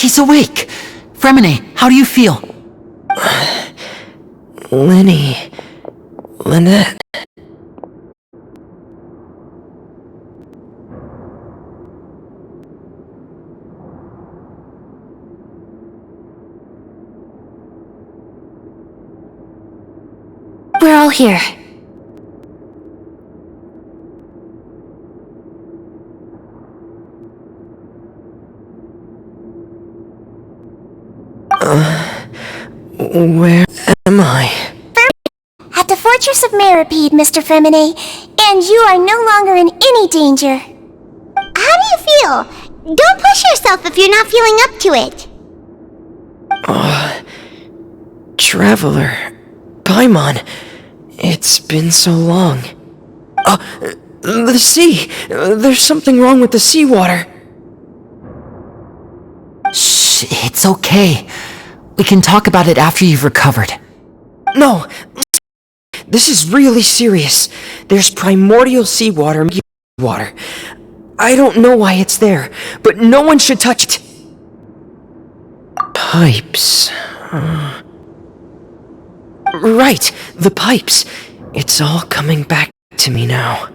He's awake! Fremine, how do you feel? Lenny... Lynette... We're all here. Where am I? At the Fortress of Meropide, Mr. Fremine, and you are no longer in any danger. How do you feel? Don't push yourself if you're not feeling up to it. Traveler... Paimon... It's been so long. The sea! There's something wrong with the seawater. Shh, it's okay. We can talk about it after you've recovered. No! This is really serious. There's primordial seawater in water. I don't know why it's there, but no one should touch it. Pipes... Right, the pipes. It's all coming back to me now.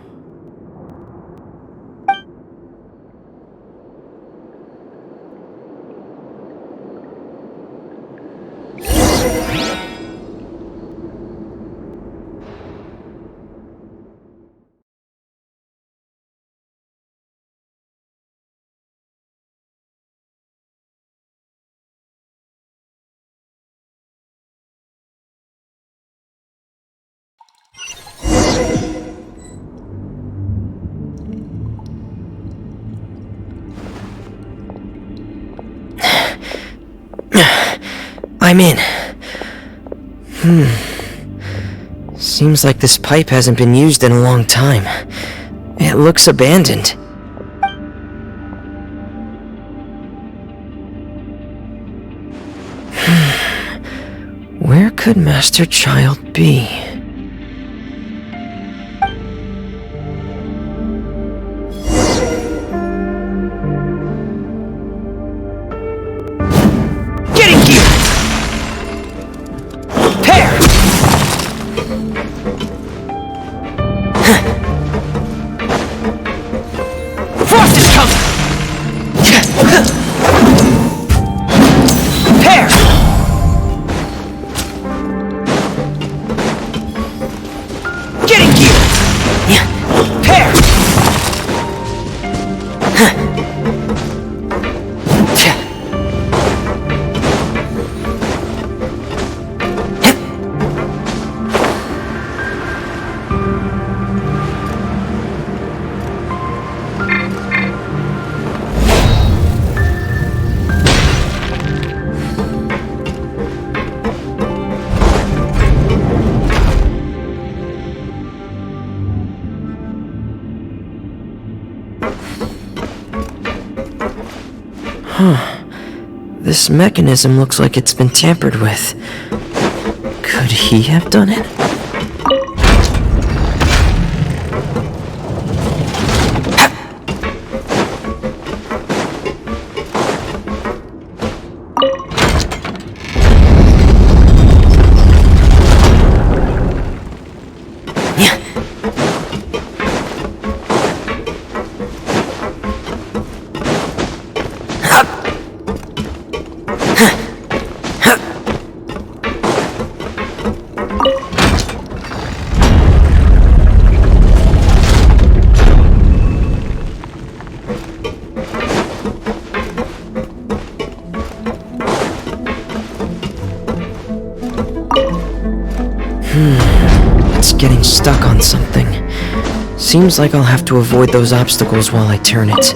I'm in. Seems like this pipe hasn't been used in a long time. It looks abandoned. Where could Master Childe be? This mechanism looks like it's been tampered with. Could he have done it? It's getting stuck on something. Seems like I'll have to avoid those obstacles while I turn it.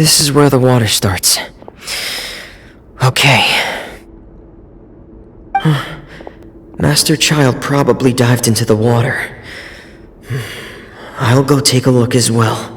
this is where the water starts. Okay. Master Child probably dived into the water. I'll go take a look as well.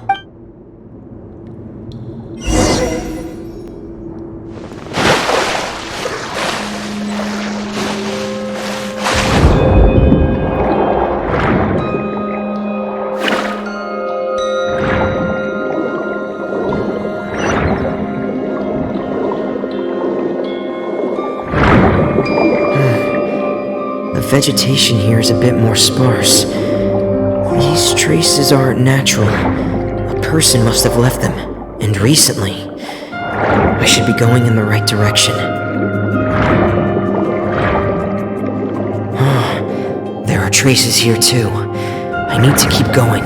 The vegetation here is a bit more sparse. These traces aren't natural. A person must have left them, and recently. I should be going in the right direction. There are traces here too. I need to keep going.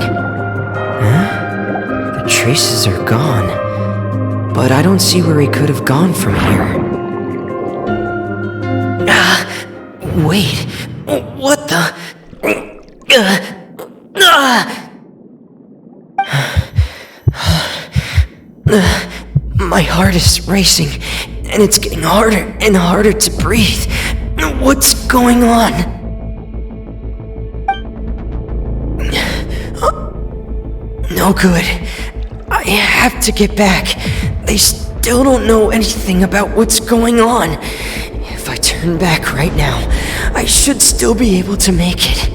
The traces are gone, but I don't see where he could have gone from here. Wait, what the? My heart is racing, and it's getting harder and harder to breathe. What's going on? No good. I have to get back. They still don't know anything about what's going on. If I turn back right now, I should still be able to make it.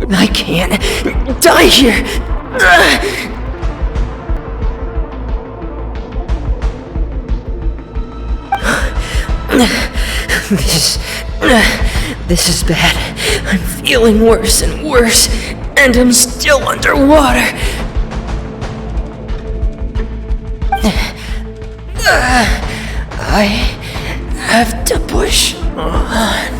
I can't die here. This is bad. I'm feeling worse and worse, and I'm still underwater. I have to push on.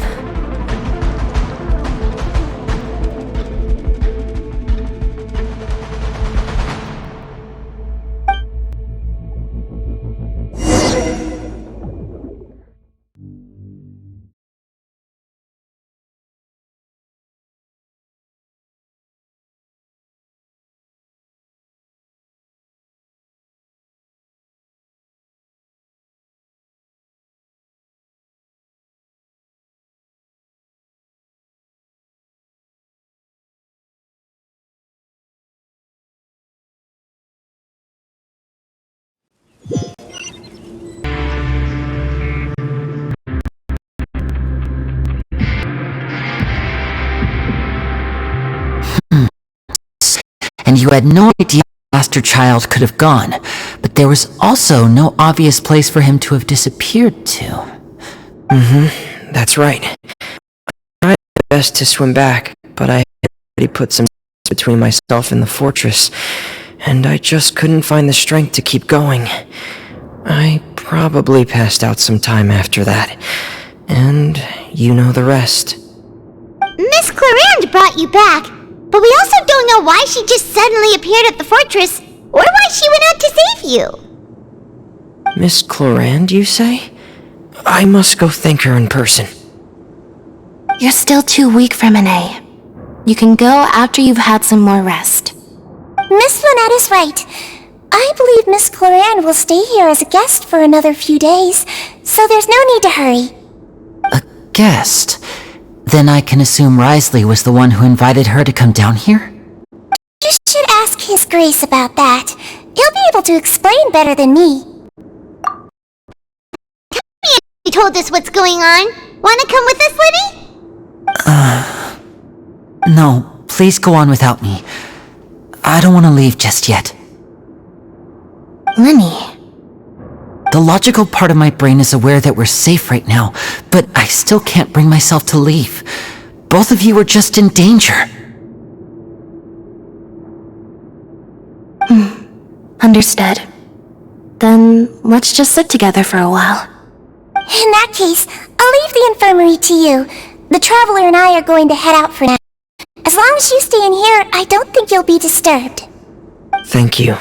And you had no idea where Master Child could have gone, but there was also no obvious place for him to have disappeared to. That's right. I tried my best to swim back, but I had already put some distance between myself and the fortress, and I just couldn't find the strength to keep going. I probably passed out some time after that, and you know the rest. Miss Clarande brought you back, but we also don't know why she just suddenly appeared at the fortress, or why she went out to save you. Miss Clarande, you say? I must go thank her in person. You're still too weak, Freminet. You can go after you've had some more rest. Miss Lynette is right. I believe Miss Clarande will stay here as a guest for another few days, so there's no need to hurry. A guest? Then I can assume Wriothesley was the one who invited her to come down here? You should ask His Grace about that. He'll be able to explain better than me. You told us what's going on. Wanna come with us, Liddy? No, please go on without me. I don't want to leave just yet. Lenny. The logical part of my brain is aware that we're safe right now, but I still can't bring myself to leave. Both of you are just in danger. Understood. Then let's just sit together for a while. In that case, I'll leave the infirmary to you. The Traveler and I are going to head out for now. As long as you stay in here, I don't think you'll be disturbed. Thank you.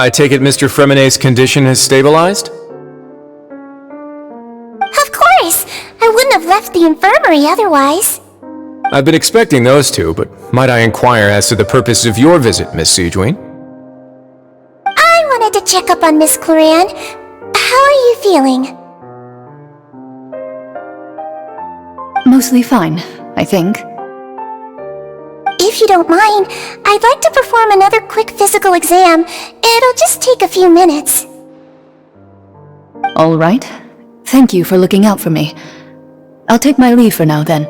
I take it Mr. Fremonet's condition has stabilized? Of course! I wouldn't have left the infirmary otherwise. I've been expecting those two, but might I inquire as to the purpose of your visit, Miss Sejuani? I wanted to check up on Miss Clorinde. How are you feeling? Mostly fine, I think. If you don't mind, I'd like to perform another quick physical exam. It'll just take a few minutes. All right. Thank you for looking out for me. I'll take my leave for now then.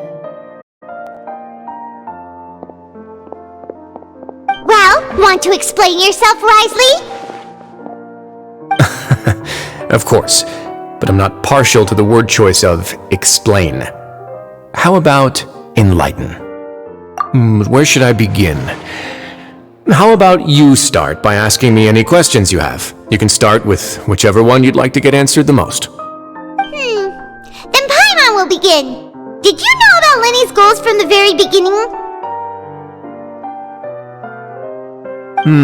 Well, want to explain yourself, Risley? Of course, but I'm not partial to the word choice of explain. How about enlighten? Where should I begin? How about you start by asking me any questions you have? You can start with whichever one you'd like to get answered the most. Then Paimon will begin. Did you know about Lenny's goals from the very beginning?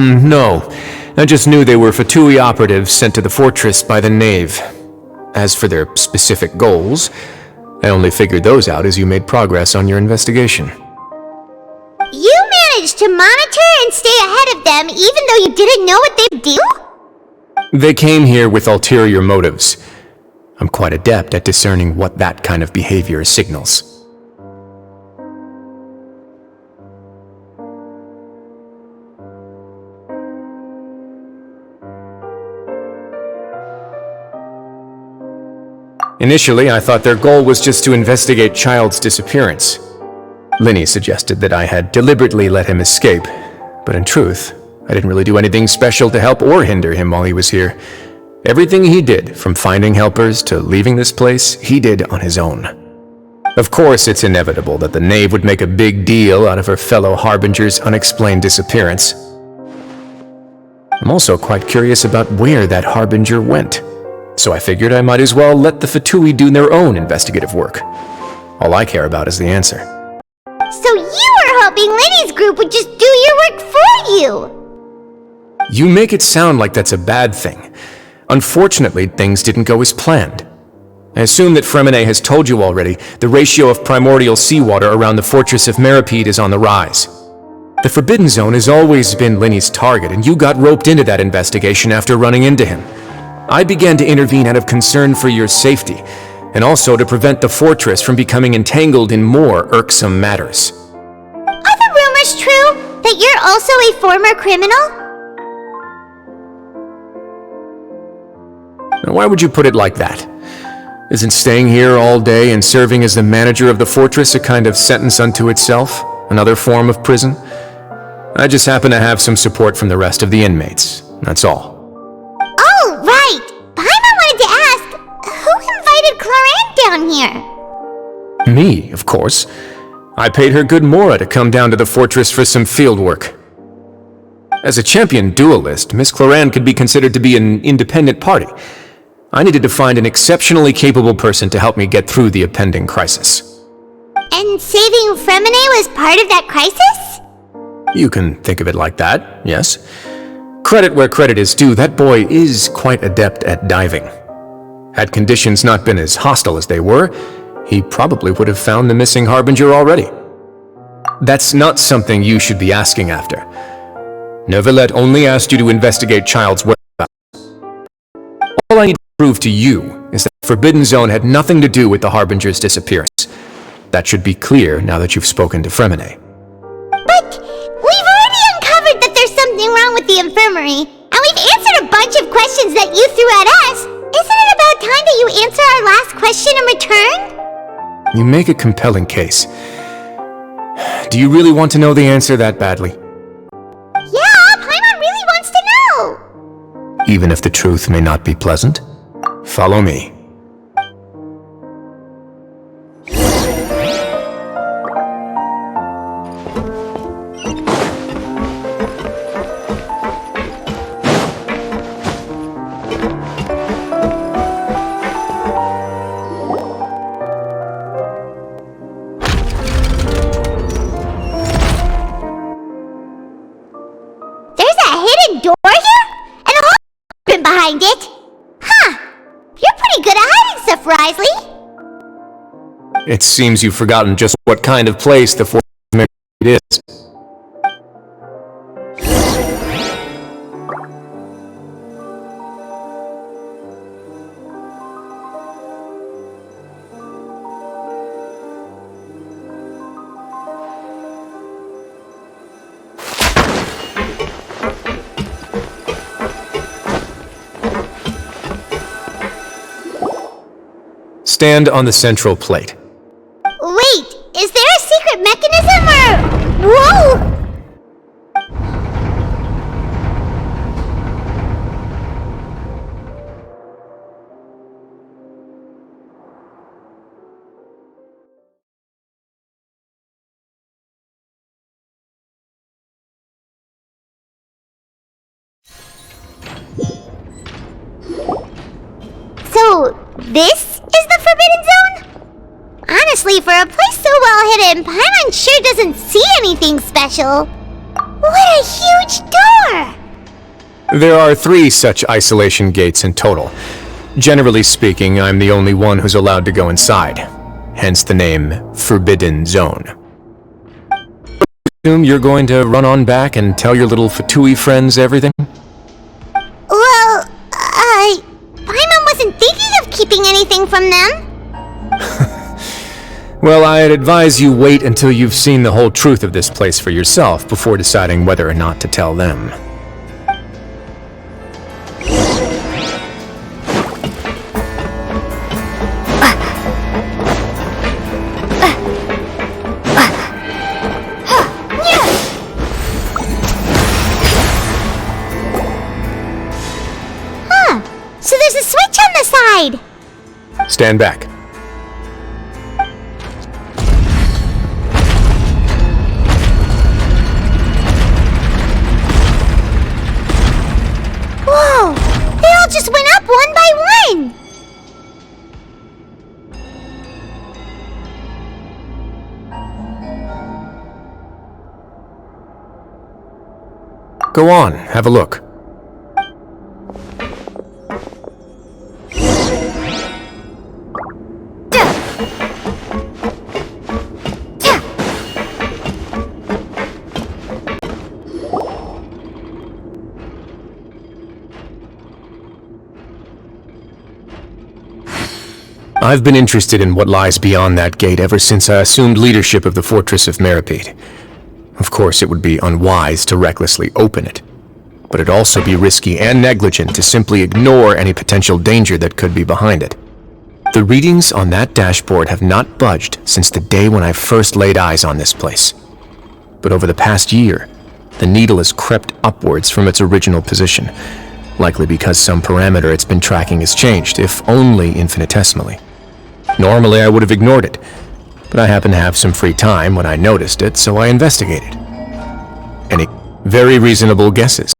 No. I just knew they were Fatui operatives sent to the fortress by the Knave. As for their specific goals, I only figured those out as you made progress on your investigation. You managed to monitor and stay ahead of them even though you didn't know what they'd do? They came here with ulterior motives. I'm quite adept at discerning what that kind of behavior signals. Initially, I thought their goal was just to investigate Child's disappearance. Linny suggested that I had deliberately let him escape, but in truth, I didn't really do anything special to help or hinder him while he was here. Everything he did, from finding helpers to leaving this place, he did on his own. Of course, it's inevitable that the Knave would make a big deal out of her fellow Harbinger's unexplained disappearance. I'm also quite curious about where that Harbinger went, so I figured I might as well let the Fatui do their own investigative work. All I care about is the answer. So you were hoping Lenny's group would just do your work for you! You make it sound like that's a bad thing. Unfortunately, things didn't go as planned. I assume that Fremine has told you already the ratio of primordial seawater around the fortress of Meripede is on the rise. The Forbidden Zone has always been Linny's target, and you got roped into that investigation after running into him. I began to intervene out of concern for your safety, and also to prevent the fortress from becoming entangled in more irksome matters. Are the rumors true that you're also a former criminal? Now, why would you put it like that? Isn't staying here all day and serving as the manager of the fortress a kind of sentence unto itself? Another form of prison? I just happen to have some support from the rest of the inmates, that's all. Oh, right! Paimon wanted to ask, who invited Cloran down here? Me, of course. I paid her good mora to come down to the fortress for some field work. As a champion duelist, Miss Cloran could be considered to be an independent party. I needed to find an exceptionally capable person to help me get through the impending crisis. And saving Fremine was part of that crisis? You can think of it like that, yes. Credit where credit is due, that boy is quite adept at diving. Had conditions not been as hostile as they were, he probably would have found the missing Harbinger already. That's not something you should be asking after. Neuvillette only asked you to investigate Child's whereabouts. All I need to prove to you is that the Forbidden Zone had nothing to do with the Harbinger's disappearance. That should be clear now that you've spoken to Fremine. But we've already uncovered that there's something wrong with the infirmary, and we've answered a bunch of questions that you threw at us. Isn't it about time that you answer our last question in return? You make a compelling case. Do you really want to know the answer that badly? Yeah, Paimon really wants to know! Even if the truth may not be pleasant? Follow me. There's a hidden door here? And a whole been behind it? Huh. You're pretty good at hiding stuff, Risley. It seems you've forgotten just what kind of place the Fortress of Meripede is. Stand on the central plate. This is the Forbidden Zone? Honestly, for a place so well hidden, Paimon sure doesn't see anything special. What a huge door! There are 3 such isolation gates in total. Generally speaking, I'm the only one who's allowed to go inside. Hence the name Forbidden Zone. I assume you're going to run on back and tell your little Fatui friends everything? Well, Paimon wasn't thinking of keeping anything from them. Well, I'd advise you wait until you've seen the whole truth of this place for yourself before deciding whether or not to tell them. So there's a switch on the side. Stand back. Whoa! They all just went up one by one! Go on, have a look. I've been interested in what lies beyond that gate ever since I assumed leadership of the Fortress of Meropide. Of course, it would be unwise to recklessly open it, but it'd also be risky and negligent to simply ignore any potential danger that could be behind it. The readings on that dashboard have not budged since the day when I first laid eyes on this place. But over the past year, the needle has crept upwards from its original position, likely because some parameter it's been tracking has changed, if only infinitesimally. Normally I would have ignored it, but I happened to have some free time when I noticed it, so I investigated. Any very reasonable guesses?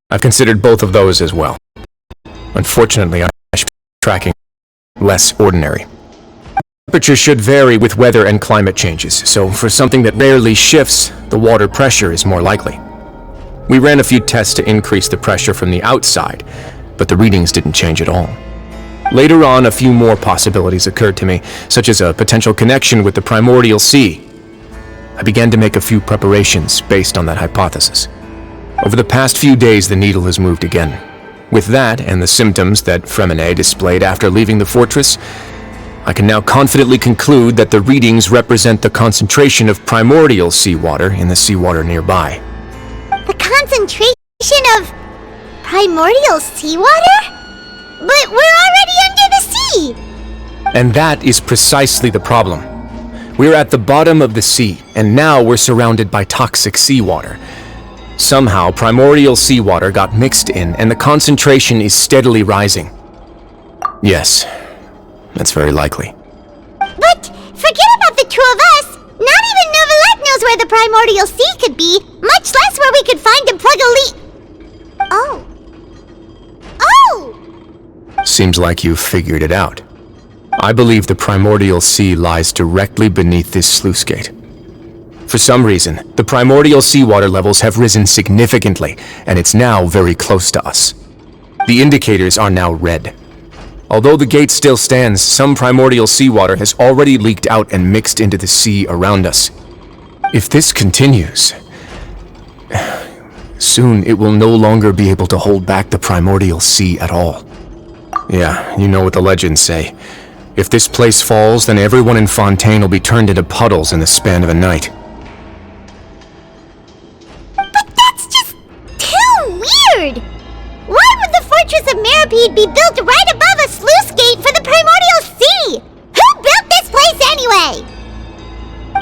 I've considered both of those as well. Unfortunately, I'm tracking less ordinary. Temperature should vary with weather and climate changes, so for something that rarely shifts, the water pressure is more likely. We ran a few tests to increase the pressure from the outside, but the readings didn't change at all. Later on, a few more possibilities occurred to me, such as a potential connection with the primordial sea. I began to make a few preparations based on that hypothesis. Over the past few days, the needle has moved again. With that, and the symptoms that Freminet displayed after leaving the fortress, I can now confidently conclude that the readings represent the concentration of primordial seawater in the seawater nearby. The concentration of primordial seawater? But we're already under the sea! And that is precisely the problem. We're at the bottom of the sea, and now we're surrounded by toxic seawater. Somehow, primordial seawater got mixed in, and the concentration is steadily rising. Yes, that's very likely. But forget about the two of us! Not even Neuvillette knows where the primordial sea could be, much less where we could find and plug a leak. Oh. Oh! Seems like you've figured it out. I believe the primordial sea lies directly beneath this sluice gate. For some reason, the primordial seawater levels have risen significantly, and it's now very close to us. The indicators are now red. Although the gate still stands, some primordial seawater has already leaked out and mixed into the sea around us. If this continues, soon it will no longer be able to hold back the primordial sea at all. Yeah, you know what the legends say. If this place falls, then everyone in Fontaine will be turned into puddles in the span of a night. But that's just too weird! Why would the Fortress of Meropide be built right above a sluice gate for the primordial sea? Who built this place anyway?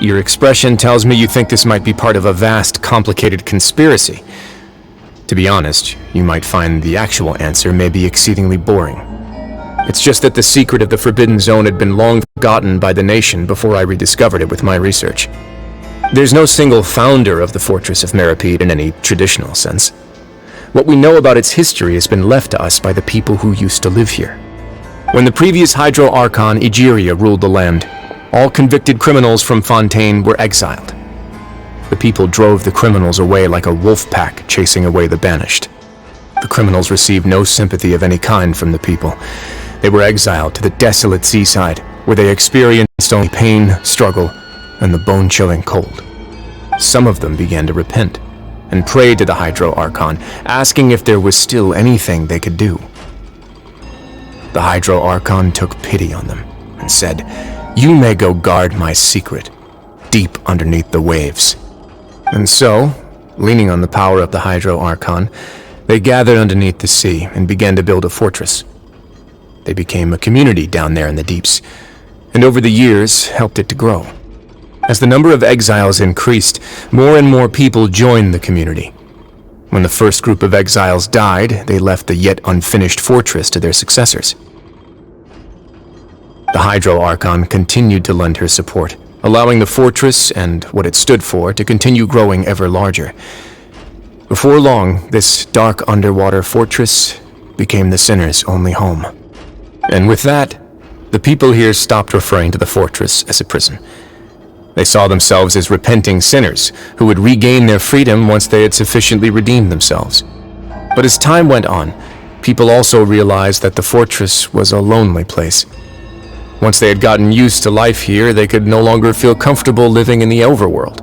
Your expression tells me you think this might be part of a vast, complicated conspiracy. To be honest, you might find the actual answer may be exceedingly boring. It's just that the secret of the Forbidden Zone had been long forgotten by the nation before I rediscovered it with my research. There's no single founder of the Fortress of Meropide in any traditional sense. What we know about its history has been left to us by the people who used to live here. When the previous Hydro Archon Egeria ruled the land, all convicted criminals from Fontaine were exiled. The people drove the criminals away like a wolf pack chasing away the banished. The criminals received no sympathy of any kind from the people. They were exiled to the desolate seaside, where they experienced only pain, struggle, and the bone-chilling cold. Some of them began to repent and prayed to the Hydro Archon, asking if there was still anything they could do. The Hydro Archon took pity on them and said, "You may go guard my secret, deep underneath the waves." And so, leaning on the power of the Hydro Archon, they gathered underneath the sea and began to build a fortress. They became a community down there in the deeps, and over the years helped it to grow. As the number of exiles increased, more and more people joined the community. When the first group of exiles died, they left the yet unfinished fortress to their successors. The Hydro Archon continued to lend her support, allowing the fortress and what it stood for to continue growing ever larger. Before long, this dark underwater fortress became the sinner's only home. And with that, the people here stopped referring to the fortress as a prison. They saw themselves as repenting sinners who would regain their freedom once they had sufficiently redeemed themselves. But as time went on, people also realized that the fortress was a lonely place. Once they had gotten used to life here, they could no longer feel comfortable living in the overworld.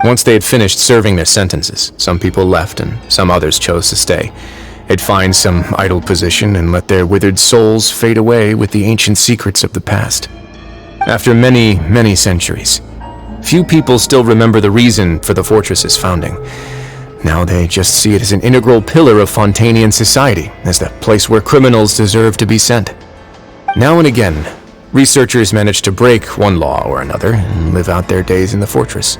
Once they had finished serving their sentences, some people left and some others chose to stay. They'd find some idle position and let their withered souls fade away with the ancient secrets of the past. After many, many centuries, few people still remember the reason for the fortress's founding. Now they just see it as an integral pillar of Fontainian society, as the place where criminals deserve to be sent. Now and again, researchers manage to break one law or another and live out their days in the fortress.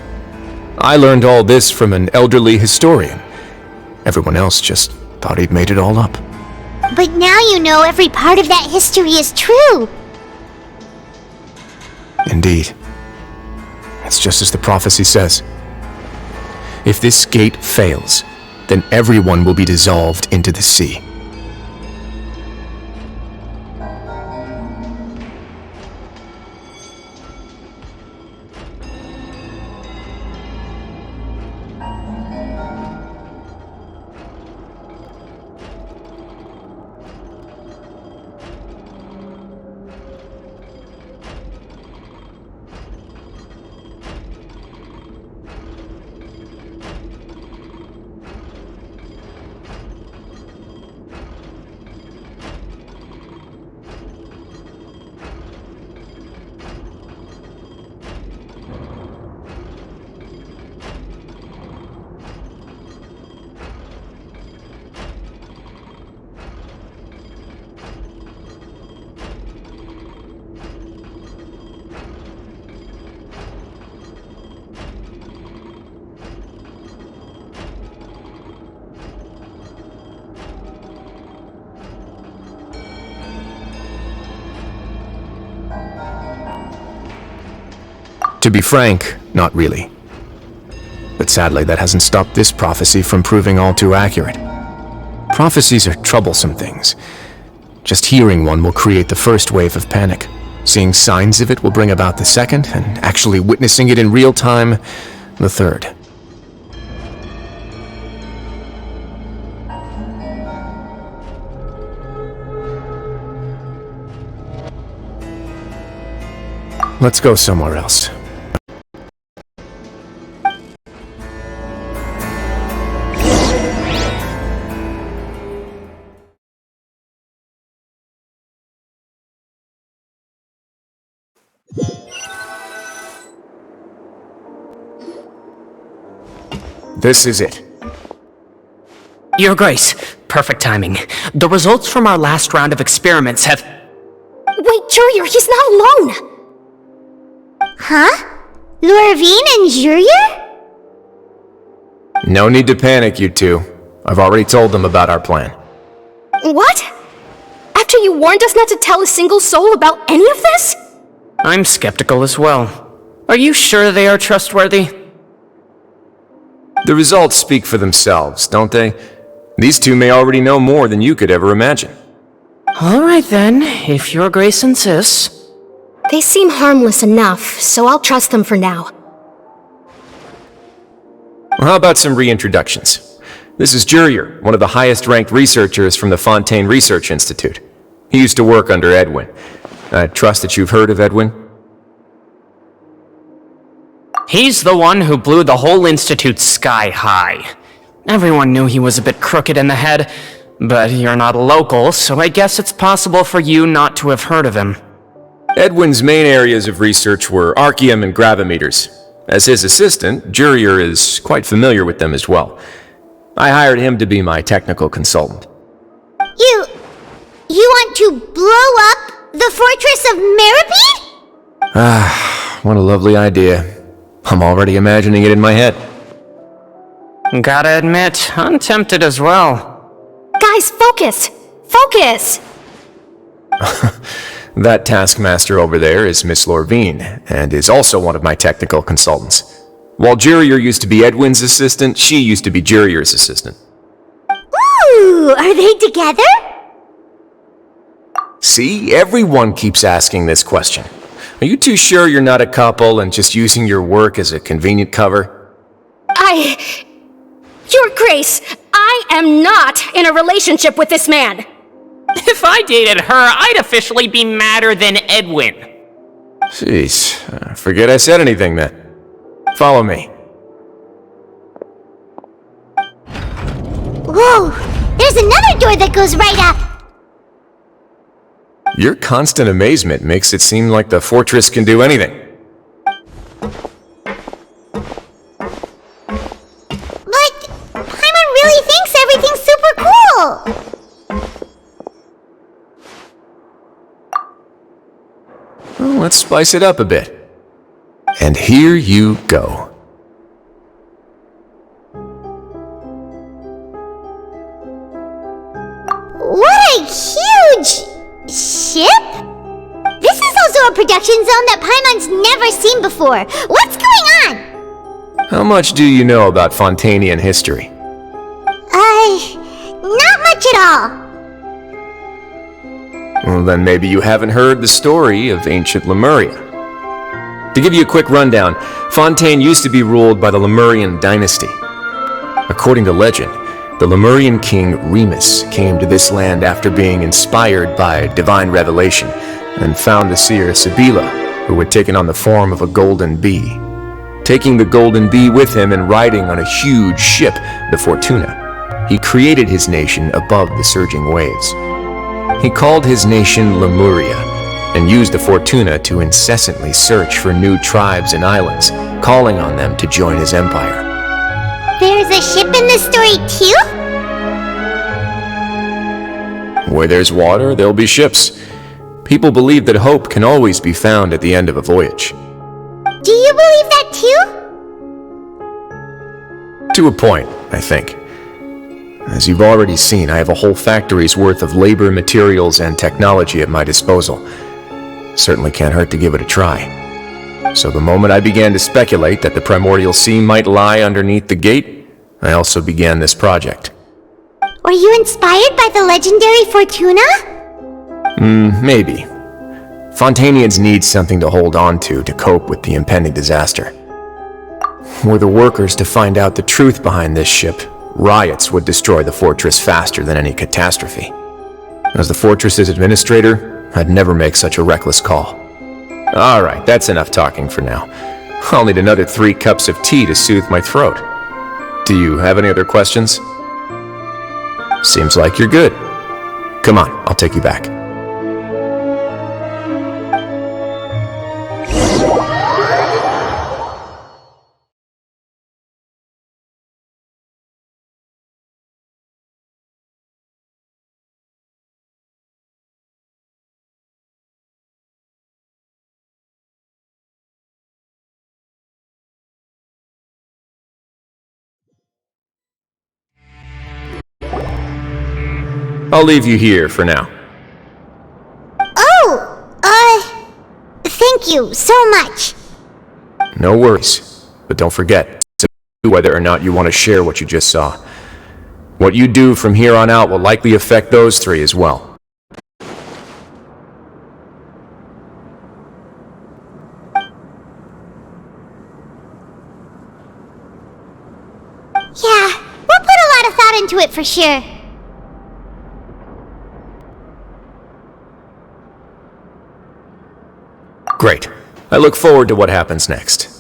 I learned all this from an elderly historian. Everyone else just thought he'd made it all up. But now you know every part of that history is true. Indeed. It's just as the prophecy says. If this gate fails, then everyone will be dissolved into the sea. To be frank, not really. But sadly, that hasn't stopped this prophecy from proving all too accurate. Prophecies are troublesome things. Just hearing one will create the first wave of panic. Seeing signs of it will bring about the second, and actually witnessing it in real time, the third. Let's go somewhere else. This is it. Your Grace, perfect timing. The results from our last round of experiments have... Wait, Jurier, he's not alone! Huh? Lorvine and Jurier? No need to panic, you two. I've already told them about our plan. What? After you warned us not to tell a single soul about any of this? I'm skeptical as well. Are you sure they are trustworthy? The results speak for themselves, don't they? These two may already know more than you could ever imagine. Alright then, if your grace insists. They seem harmless enough, so I'll trust them for now. Well, how about some reintroductions? This is Jurier, one of the highest-ranked researchers from the Fontaine Research Institute. He used to work under Edwin. I trust that you've heard of Edwin? He's the one who blew the whole institute sky high. Everyone knew he was a bit crooked in the head, but you're not a local, so I guess it's possible for you not to have heard of him. Edwin's main areas of research were archeum and gravimeters. As his assistant, Jurier is quite familiar with them as well. I hired him to be my technical consultant. You want to blow up the fortress of Meripede? What a lovely idea. I'm already imagining it in my head. Gotta admit, I'm tempted as well. Guys, focus! Focus! That taskmaster over there is Miss Lorvine, and is also one of my technical consultants. While Jurier used to be Edwin's assistant, she used to be Jurier's assistant. Ooh, are they together? See, everyone keeps asking this question. Are you too sure you're not a couple and just using your work as a convenient cover? Your Grace, I am not in a relationship with this man! If I dated her, I'd officially be madder than Edwin. Jeez, forget I said anything then. Follow me. Whoa, there's another door that goes right up. Your constant amazement makes it seem like the fortress can do anything. But Paimon really thinks everything's super cool. Well, let's spice it up a bit. And here you go. What a huge ship? This is also a production zone that Paimon's never seen before. What's going on? How much do you know about Fontainian history? Not much at all. Well, then maybe you haven't heard the story of ancient Lemuria. To give you a quick rundown, Fontaine used to be ruled by the Lemurian dynasty. According to legend, the Lemurian king Remus came to this land after being inspired by divine revelation and found the seer Sibila, who had taken on the form of a golden bee. Taking the golden bee with him and riding on a huge ship, the Fortuna, he created his nation above the surging waves. He called his nation Lemuria, and used the Fortuna to incessantly search for new tribes and islands, calling on them to join his empire. There's a ship in this story too? Where there's water, there'll be ships. People believe that hope can always be found at the end of a voyage. Do you believe that too? To a point, I think. As you've already seen, I have a whole factory's worth of labor, materials, and technology at my disposal. Certainly can't hurt to give it a try. So the moment I began to speculate that the Primordial Sea might lie underneath the gate, I also began this project. Were you inspired by the legendary Fortuna? Maybe. Fontainians need something to hold on to cope with the impending disaster. Were the workers to find out the truth behind this ship, riots would destroy the fortress faster than any catastrophe. As the fortress's administrator, I'd never make such a reckless call. Alright, that's enough talking for now. I'll need another 3 cups of tea to soothe my throat. Do you have any other questions? Seems like you're good. Come on, I'll take you back. I'll leave you here for now. Oh, thank you so much. No worries. But don't forget, whether or not you want to share what you just saw. What you do from here on out will likely affect those 3 as well. to it for sure. Great. I look forward to what happens next.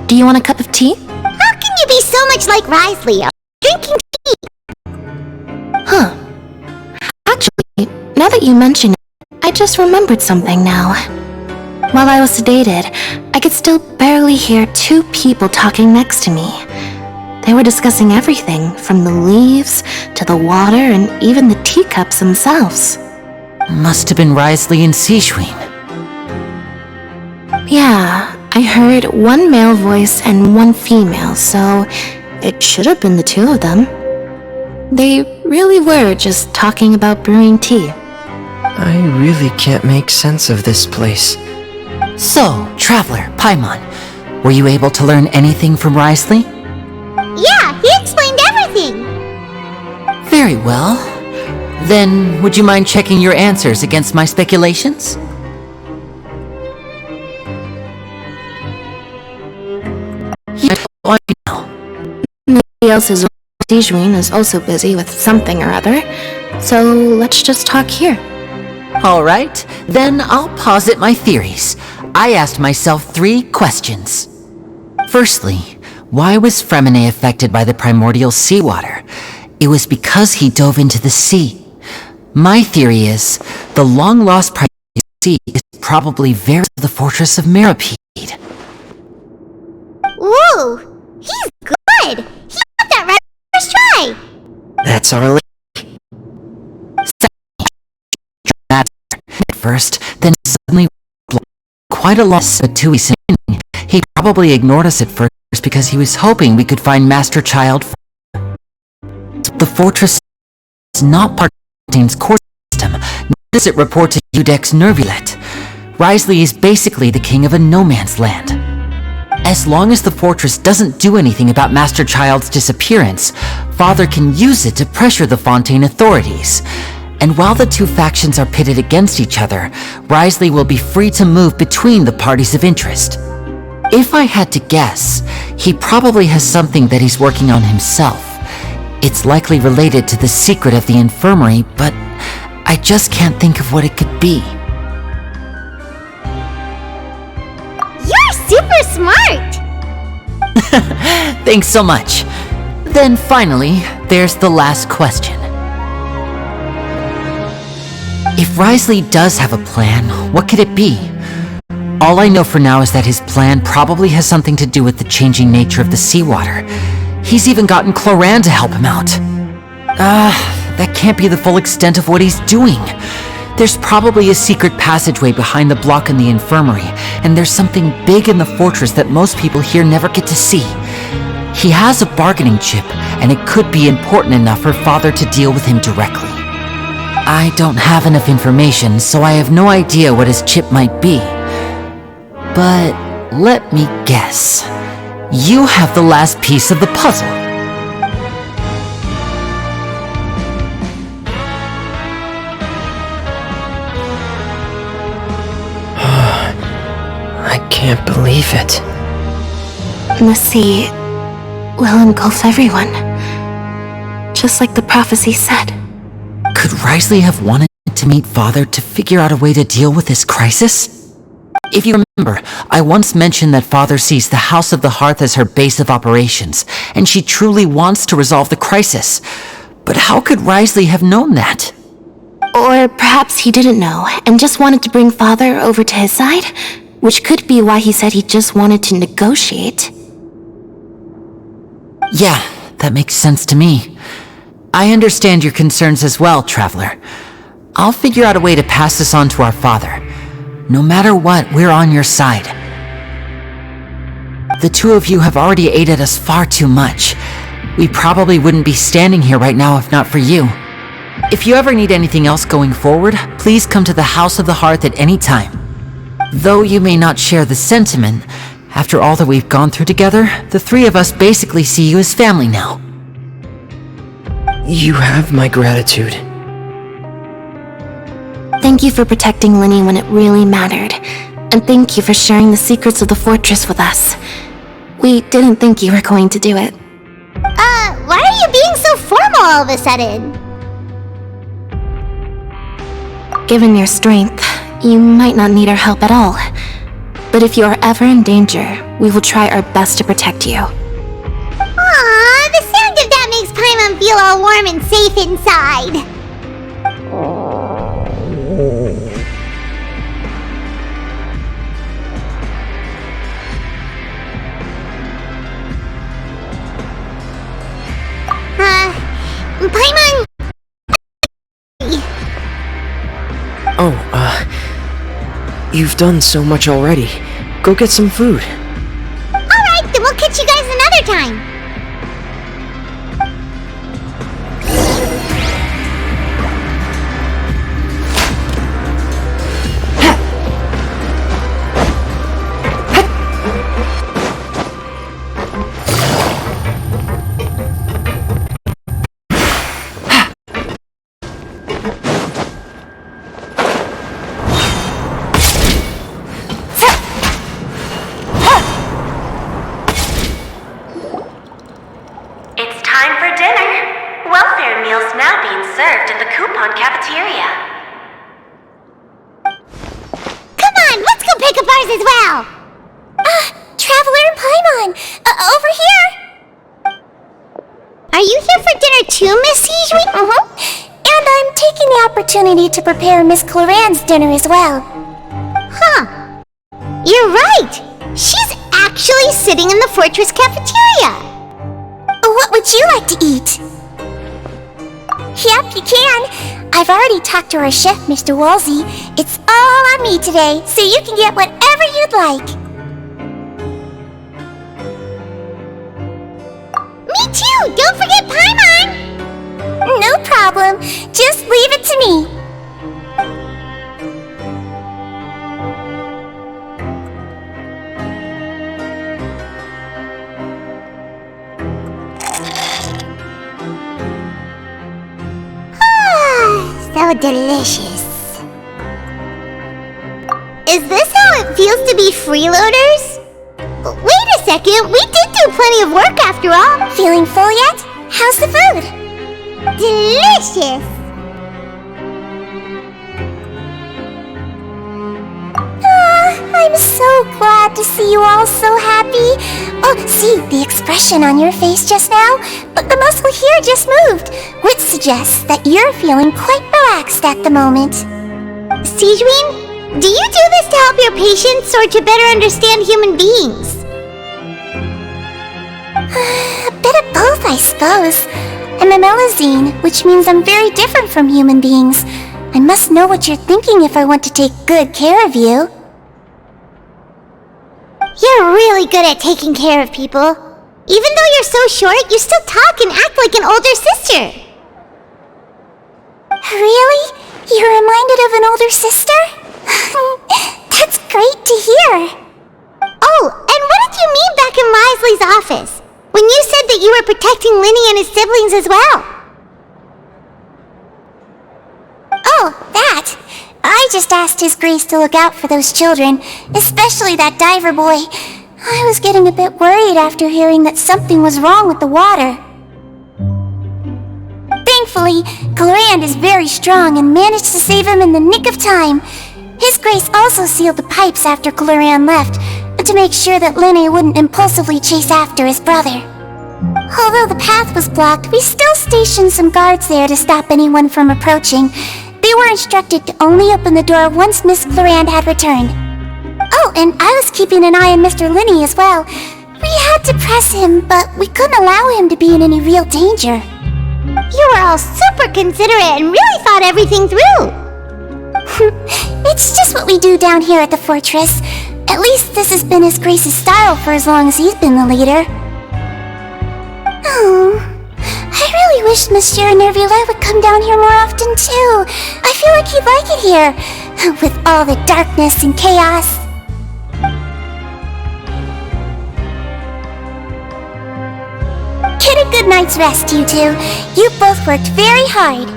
Do you want a cup of tea? How can you be so much like Risley? Drinking tea. Huh. Actually, now that you mention it, I just remembered something now. While I was sedated, I could still barely hear two people talking next to me. They were discussing everything, from the leaves to the water and even the teacups themselves. Must have been Risley and Seishween. Yeah, I heard one male voice and one female, so it should have been the two of them. They really were just talking about brewing tea. I really can't make sense of this place. So, Traveler, Paimon, were you able to learn anything from Risley? Yeah, he explained everything. Very well. Then, would you mind checking your answers against my speculations? I know. Nobody else's Sejuin is also busy with something or other, so let's just talk here. All right, then I'll posit my theories. I asked myself 3 questions. Firstly, why was Fremine affected by the primordial seawater? It was because he dove into the sea. My theory is, the long-lost primordial sea is probably very close to the fortress of Meropide. Ooh, he's good. He got that right first try. That's our At first, then suddenly quite a lot of Tui singing. He probably ignored us at first because he was hoping we could find Master Child. The fortress is not part of Fontain's core system, nor does it report to Udex Nervulet. Risley is basically the king of a no-man's land. As long as the fortress doesn't do anything about Master Child's disappearance, Father can use it to pressure the Fontaine authorities. And while the 2 factions are pitted against each other, Risley will be free to move between the parties of interest. If I had to guess, he probably has something that he's working on himself. It's likely related to the secret of the infirmary, but I just can't think of what it could be. You're super smart. Thanks so much. Then finally, there's the last question. If Risley does have a plan, what could it be? All I know for now is that his plan probably has something to do with the changing nature of the seawater. He's even gotten Cloran to help him out. That can't be the full extent of what he's doing. There's probably a secret passageway behind the block in the infirmary, and there's something big in the fortress that most people here never get to see. He has a bargaining chip, and it could be important enough for Father to deal with him directly. I don't have enough information, so I have no idea what his chip might be. But let me guess. You have the last piece of the puzzle. I can't believe it. The sea will engulf everyone, just like the prophecy said. Could Risley have wanted to meet Father to figure out a way to deal with this crisis? If you remember, I once mentioned that Father sees the House of the Hearth as her base of operations, and she truly wants to resolve the crisis. But how could Risley have known that? Or perhaps he didn't know, and just wanted to bring Father over to his side? Which could be why he said he just wanted to negotiate. Yeah, that makes sense to me. I understand your concerns as well, Traveler. I'll figure out a way to pass this on to our father. No matter what, we're on your side. The 2 of you have already aided us far too much. We probably wouldn't be standing here right now if not for you. If you ever need anything else going forward, please come to the House of the Hearth at any time. Though you may not share the sentiment, after all that we've gone through together, the 3 of us basically see you as family now. You have my gratitude. Thank you for protecting Linny when it really mattered. And thank you for sharing the secrets of the fortress with us. We didn't think you were going to do it. Why are you being so formal all of a sudden? Given your strength, you might not need our help at all. But if you are ever in danger, we will try our best to protect you. Aww, the sound of that makes Paimon feel all warm and safe inside. Paimon... You've done so much already. Go get some food. Alright, then we'll catch you guys another time. It's time for dinner. Welfare meals now being served in the coupon cafeteria. Come on, let's go pick up ours as well. Traveler and Paimon, over here. Are you here for dinner too, Miss Sijui? And I'm taking the opportunity to prepare Miss Cloran's dinner as well. Huh. You're right. She's actually sitting in the fortress cafeteria. What would you like to eat? Yep, you can. I've already talked to our chef, Mr. Wolsey. It's all on me today, so you can get whatever you'd like. Me too! Don't forget Paimon! No problem. Just leave it to me. So delicious. Is this how it feels to be freeloaders? Wait a second, we did do plenty of work after all. Feeling full yet? How's the food? Delicious. I'm so glad to see you all so happy. Oh, see the expression on your face just now? But the muscle here just moved, which suggests that you're feeling quite relaxed at the moment. Sijui, do you do this to help your patients or to better understand human beings? A bit of both, I suppose. I'm a Melazine, which means I'm very different from human beings. I must know what you're thinking if I want to take good care of you. You're really good at taking care of people. Even though you're so short, you still talk and act like an older sister. Really? You're reminded of an older sister? That's great to hear. Oh, and what did you mean back in Lisley's office? When you said that you were protecting Linny and his siblings as well? Oh, that. I just asked His Grace to look out for those children, especially that diver boy. I was getting a bit worried after hearing that something was wrong with the water. Thankfully, Cloran is very strong and managed to save him in the nick of time. His Grace also sealed the pipes after Cloran left, to make sure that Linny wouldn't impulsively chase after his brother. Although the path was blocked, we still stationed some guards there to stop anyone from approaching. They were instructed to only open the door once Miss Cloran had returned. Oh, and I was keeping an eye on Mr. Linny as well. We had to press him, but we couldn't allow him to be in any real danger. You were all super considerate and really thought everything through. It's just what we do down here at the fortress. At least this has been His Grace's style for as long as he's been the leader. Oh, I really wish Monsieur Nervula would come down here more often too. I feel like he'd like it here, with all the darkness and chaos. Get a good night's rest, you two. You both worked very hard.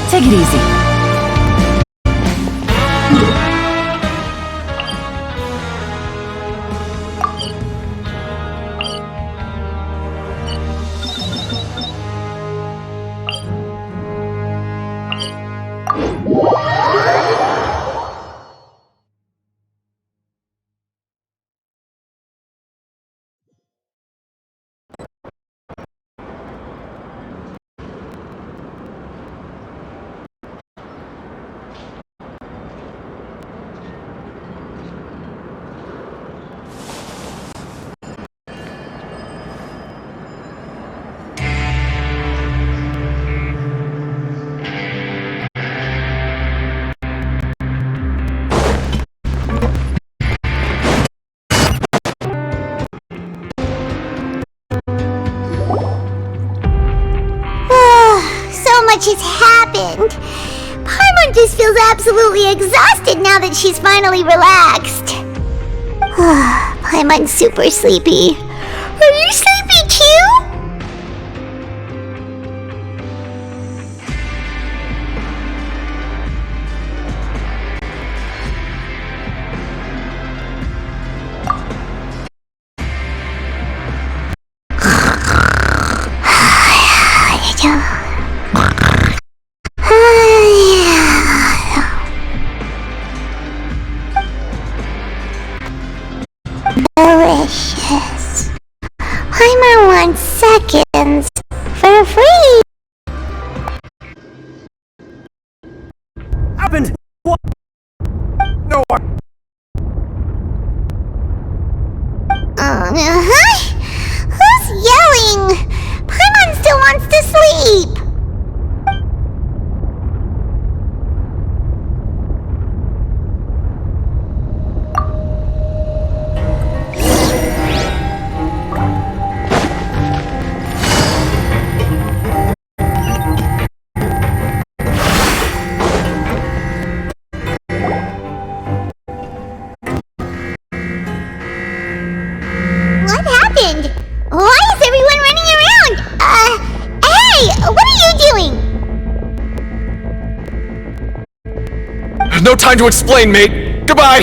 Take it easy. So much has happened. Paimon just feels absolutely exhausted now that she's finally relaxed. Paimon's super sleepy. Are you sleepy too? Delicious. Paimon wants seconds for free. Happened? What? No. Who's yelling? Paimon still wants to sleep. What happened? Why is everyone running around? Hey! What are you doing? No time to explain, mate. Goodbye!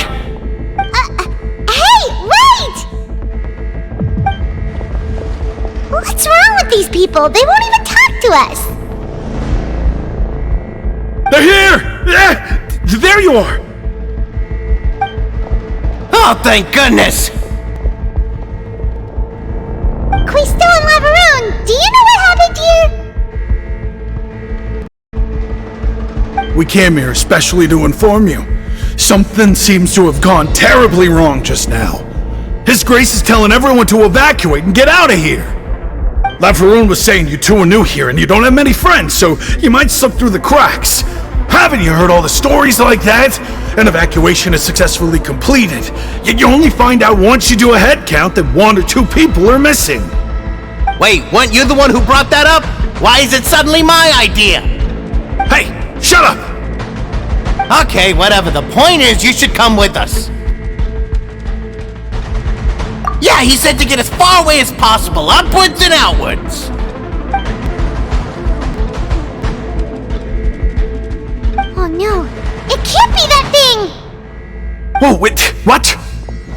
Hey! Wait! What's wrong with these people? They won't even talk to us! They're here! There you are! Oh, thank goodness! Quisto and Lavaroon, do you know what happened here? We came here especially to inform you. Something seems to have gone terribly wrong just now. His Grace is telling everyone to evacuate and get out of here. Lavaroon was saying you two are new here and you don't have many friends, so you might slip through the cracks. Haven't you heard all the stories like that? An evacuation is successfully completed, yet you only find out once you do a head count that 1 or 2 people are missing. Wait, weren't you the one who brought that up? Why is it suddenly my idea? Hey, shut up! Okay, whatever. The point is, you should come with us. Yeah, he said to get as far away as possible, upwards and outwards. Oh no, it can't be that thing! Oh, wait, what?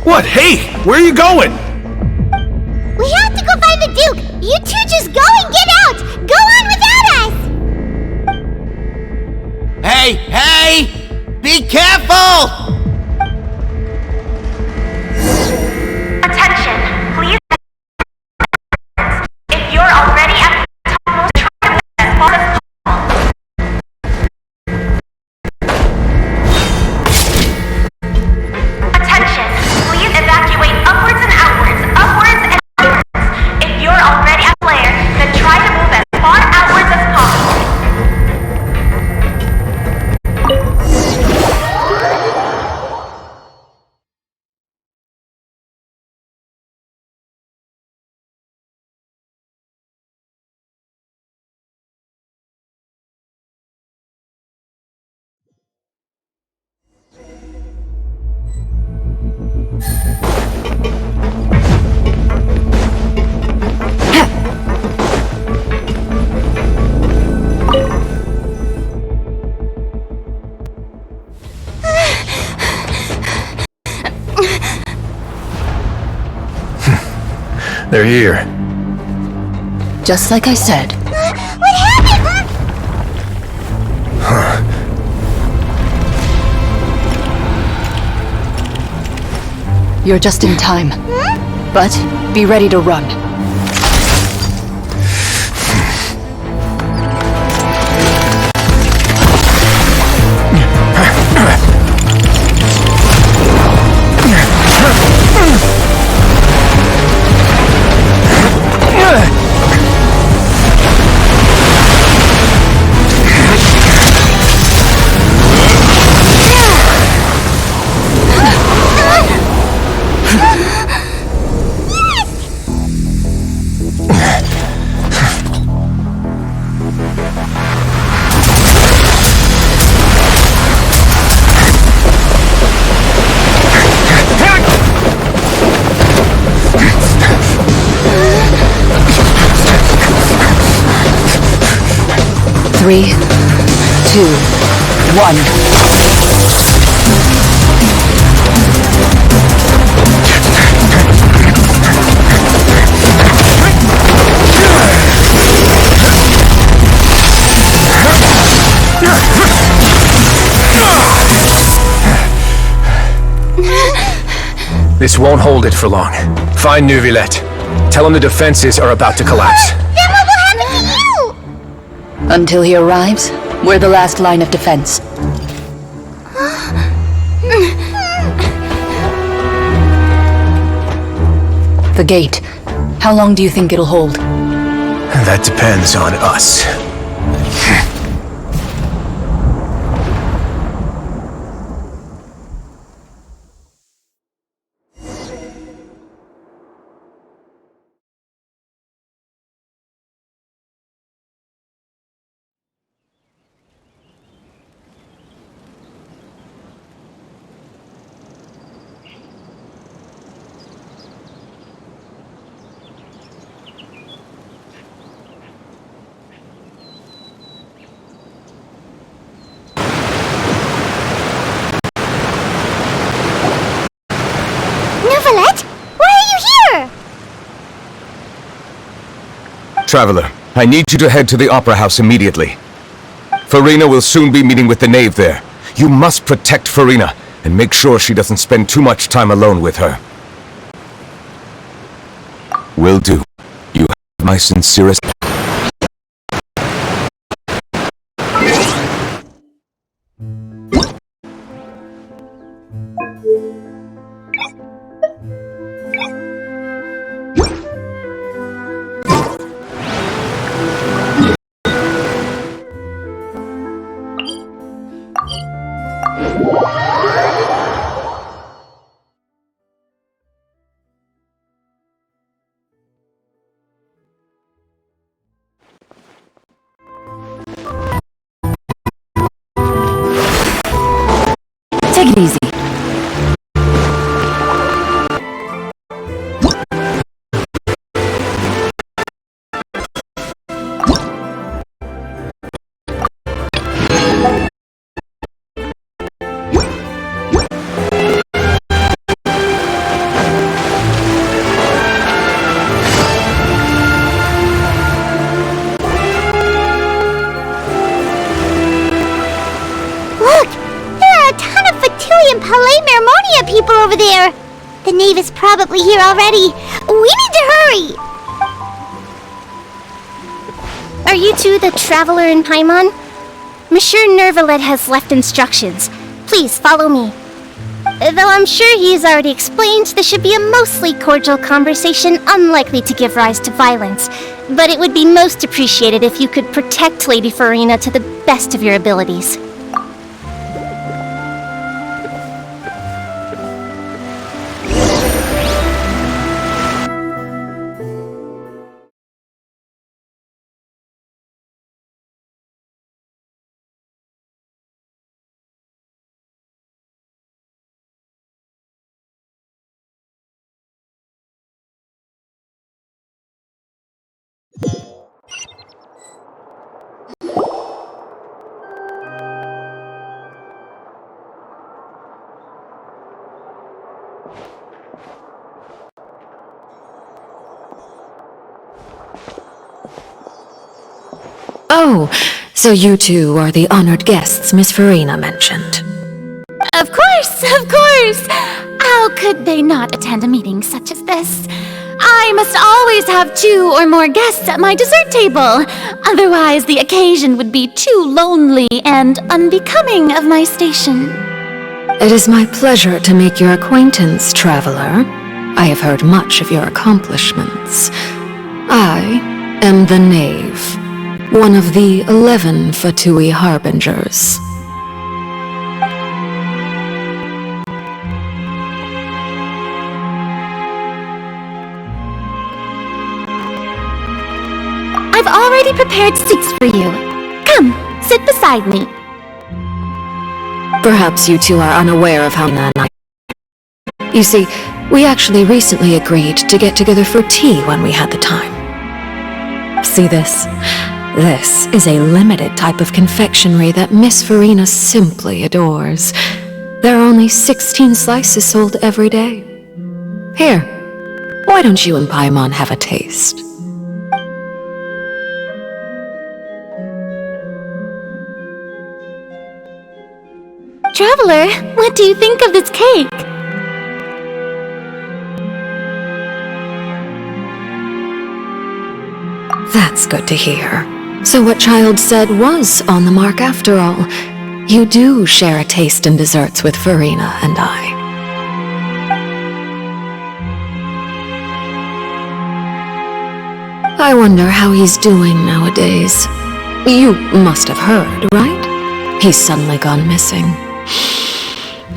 What? Hey, where are you going? We have to go find the Duke! You two just go and get out! Go on without us! Hey, hey! Be careful! Attention, please. If you're already at the topmost try to as far as Attention, please evacuate upwards and outwards, upwards and outwards. If you're already a player, then try to move as far outwards as possible. They're here. Just like I said. What happened? You're just in time. But be ready to run. Three, 2, 1. This won't hold it for long. Find Neuvillette. Tell him the defenses are about to collapse. Then what will happen to you? Until he arrives, we're the last line of defense. The gate. How long do you think it'll hold? That depends on us. Neuvillette? Why are you here? Traveler, I need you to head to the Opera House immediately. Farina will soon be meeting with the knave there. You must protect Farina, and make sure she doesn't spend too much time alone with her. Will do. You have my sincerest... Take it easy. Look! There are a ton of Fatui and Palais Mermonia people over there! The knave is probably here already. We need to hurry! Are you two the traveler in Paimon? Monsieur Neuvillette has left instructions. Please follow me. Though I'm sure he's already explained, this should be a mostly cordial conversation, unlikely to give rise to violence. But it would be most appreciated if you could protect Lady Farina to the best of your abilities. Oh, so you two are the honored guests Miss Farina mentioned. Of course, of course! How could they not attend a meeting such as this? I must always have 2 or more guests at my dessert table. Otherwise, the occasion would be too lonely and unbecoming of my station. It is my pleasure to make your acquaintance, traveler. I have heard much of your accomplishments. I am the Knave, one of the 11 Fatui Harbingers. I've already prepared seats for you. Come, sit beside me. Perhaps you two are unaware of how Nana and I... You see, we actually recently agreed to get together for tea when we had the time. See this? This is a limited type of confectionery that Miss Farina simply adores. There are only 16 slices sold every day. Here, why don't you and Paimon have a taste? Traveler, what do you think of this cake? That's good to hear. So what Child said was on the mark after all. You do share a taste in desserts with Farina and I. I wonder how he's doing nowadays. You must have heard, right? He's suddenly gone missing.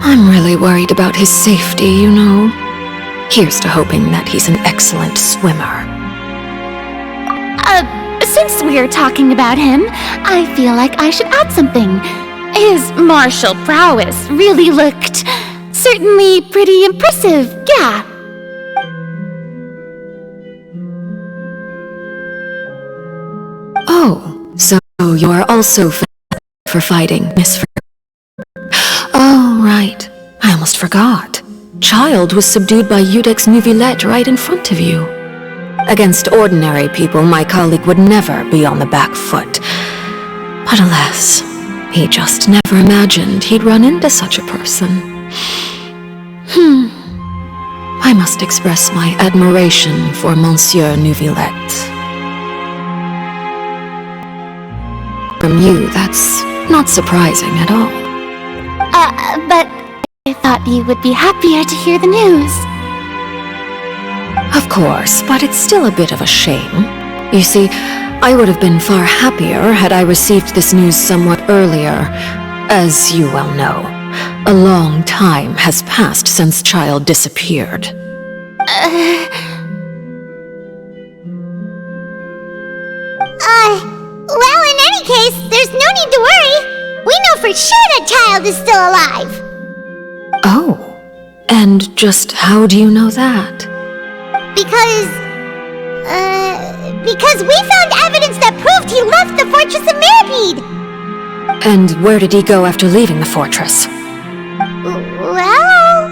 I'm really worried about his safety, you know. Here's to hoping that he's an excellent swimmer. Since we're talking about him, I feel like I should add something. His martial prowess really looked certainly pretty impressive, yeah. Oh, so you're also for fighting, Miss Oh, right. I almost forgot. Child was subdued by Udex Neuvillette right in front of you. Against ordinary people, my colleague would never be on the back foot. But alas, he just never imagined he'd run into such a person. I must express my admiration for Monsieur Neuvillette. From you, that's not surprising at all. But I thought you would be happier to hear the news. Of course, but it's still a bit of a shame. You see, I would have been far happier had I received this news somewhat earlier. As you well know, a long time has passed since Child disappeared. Well, in any case, there's no need to worry. We know for sure that Child is still alive. Oh, and just how do you know that? Because we found evidence that proved he left the Fortress of Meripede. And where did he go after leaving the fortress? Well...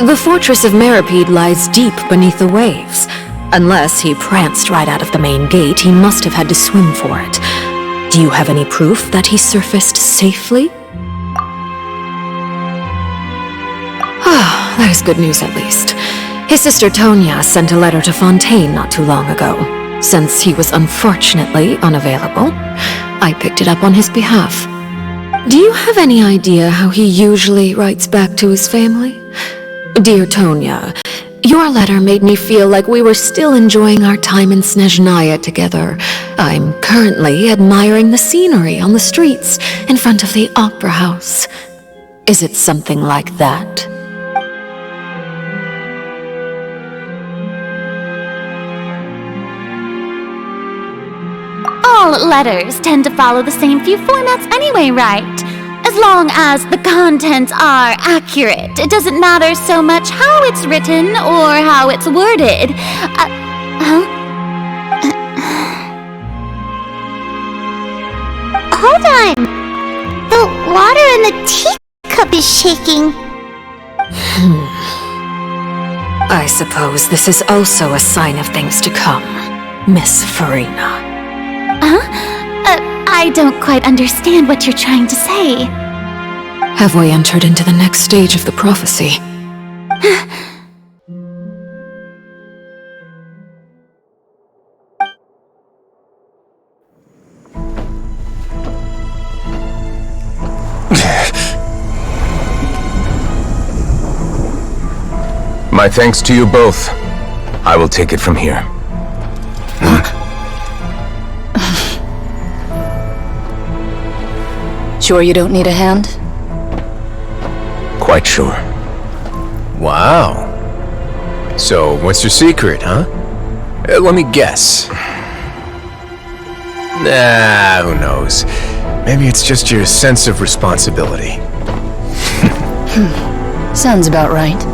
The Fortress of Meripede lies deep beneath the waves. Unless he pranced right out of the main gate, he must have had to swim for it. Do you have any proof that he surfaced safely? Ah, that is good news at least. His sister Tonya sent a letter to Fontaine not too long ago. Since he was unfortunately unavailable, I picked it up on his behalf. Do you have any idea how he usually writes back to his family? Dear Tonya, your letter made me feel like we were still enjoying our time in Snezhnaya together. I'm currently admiring the scenery on the streets in front of the Opera House. Is it something like that? All letters tend to follow the same few formats anyway, right? As long as the contents are accurate, it doesn't matter so much how it's written or how it's worded. Hold on. The water in the teacup is shaking. I suppose this is also a sign of things to come, Miss Farina. I don't quite understand what you're trying to say. Have we entered into the next stage of the prophecy? My thanks to you both. I will take it from here. Sure you don't need a hand? Quite sure. Wow. So, what's your secret, huh? Let me guess. Nah, who knows? Maybe it's just your sense of responsibility. Sounds about right.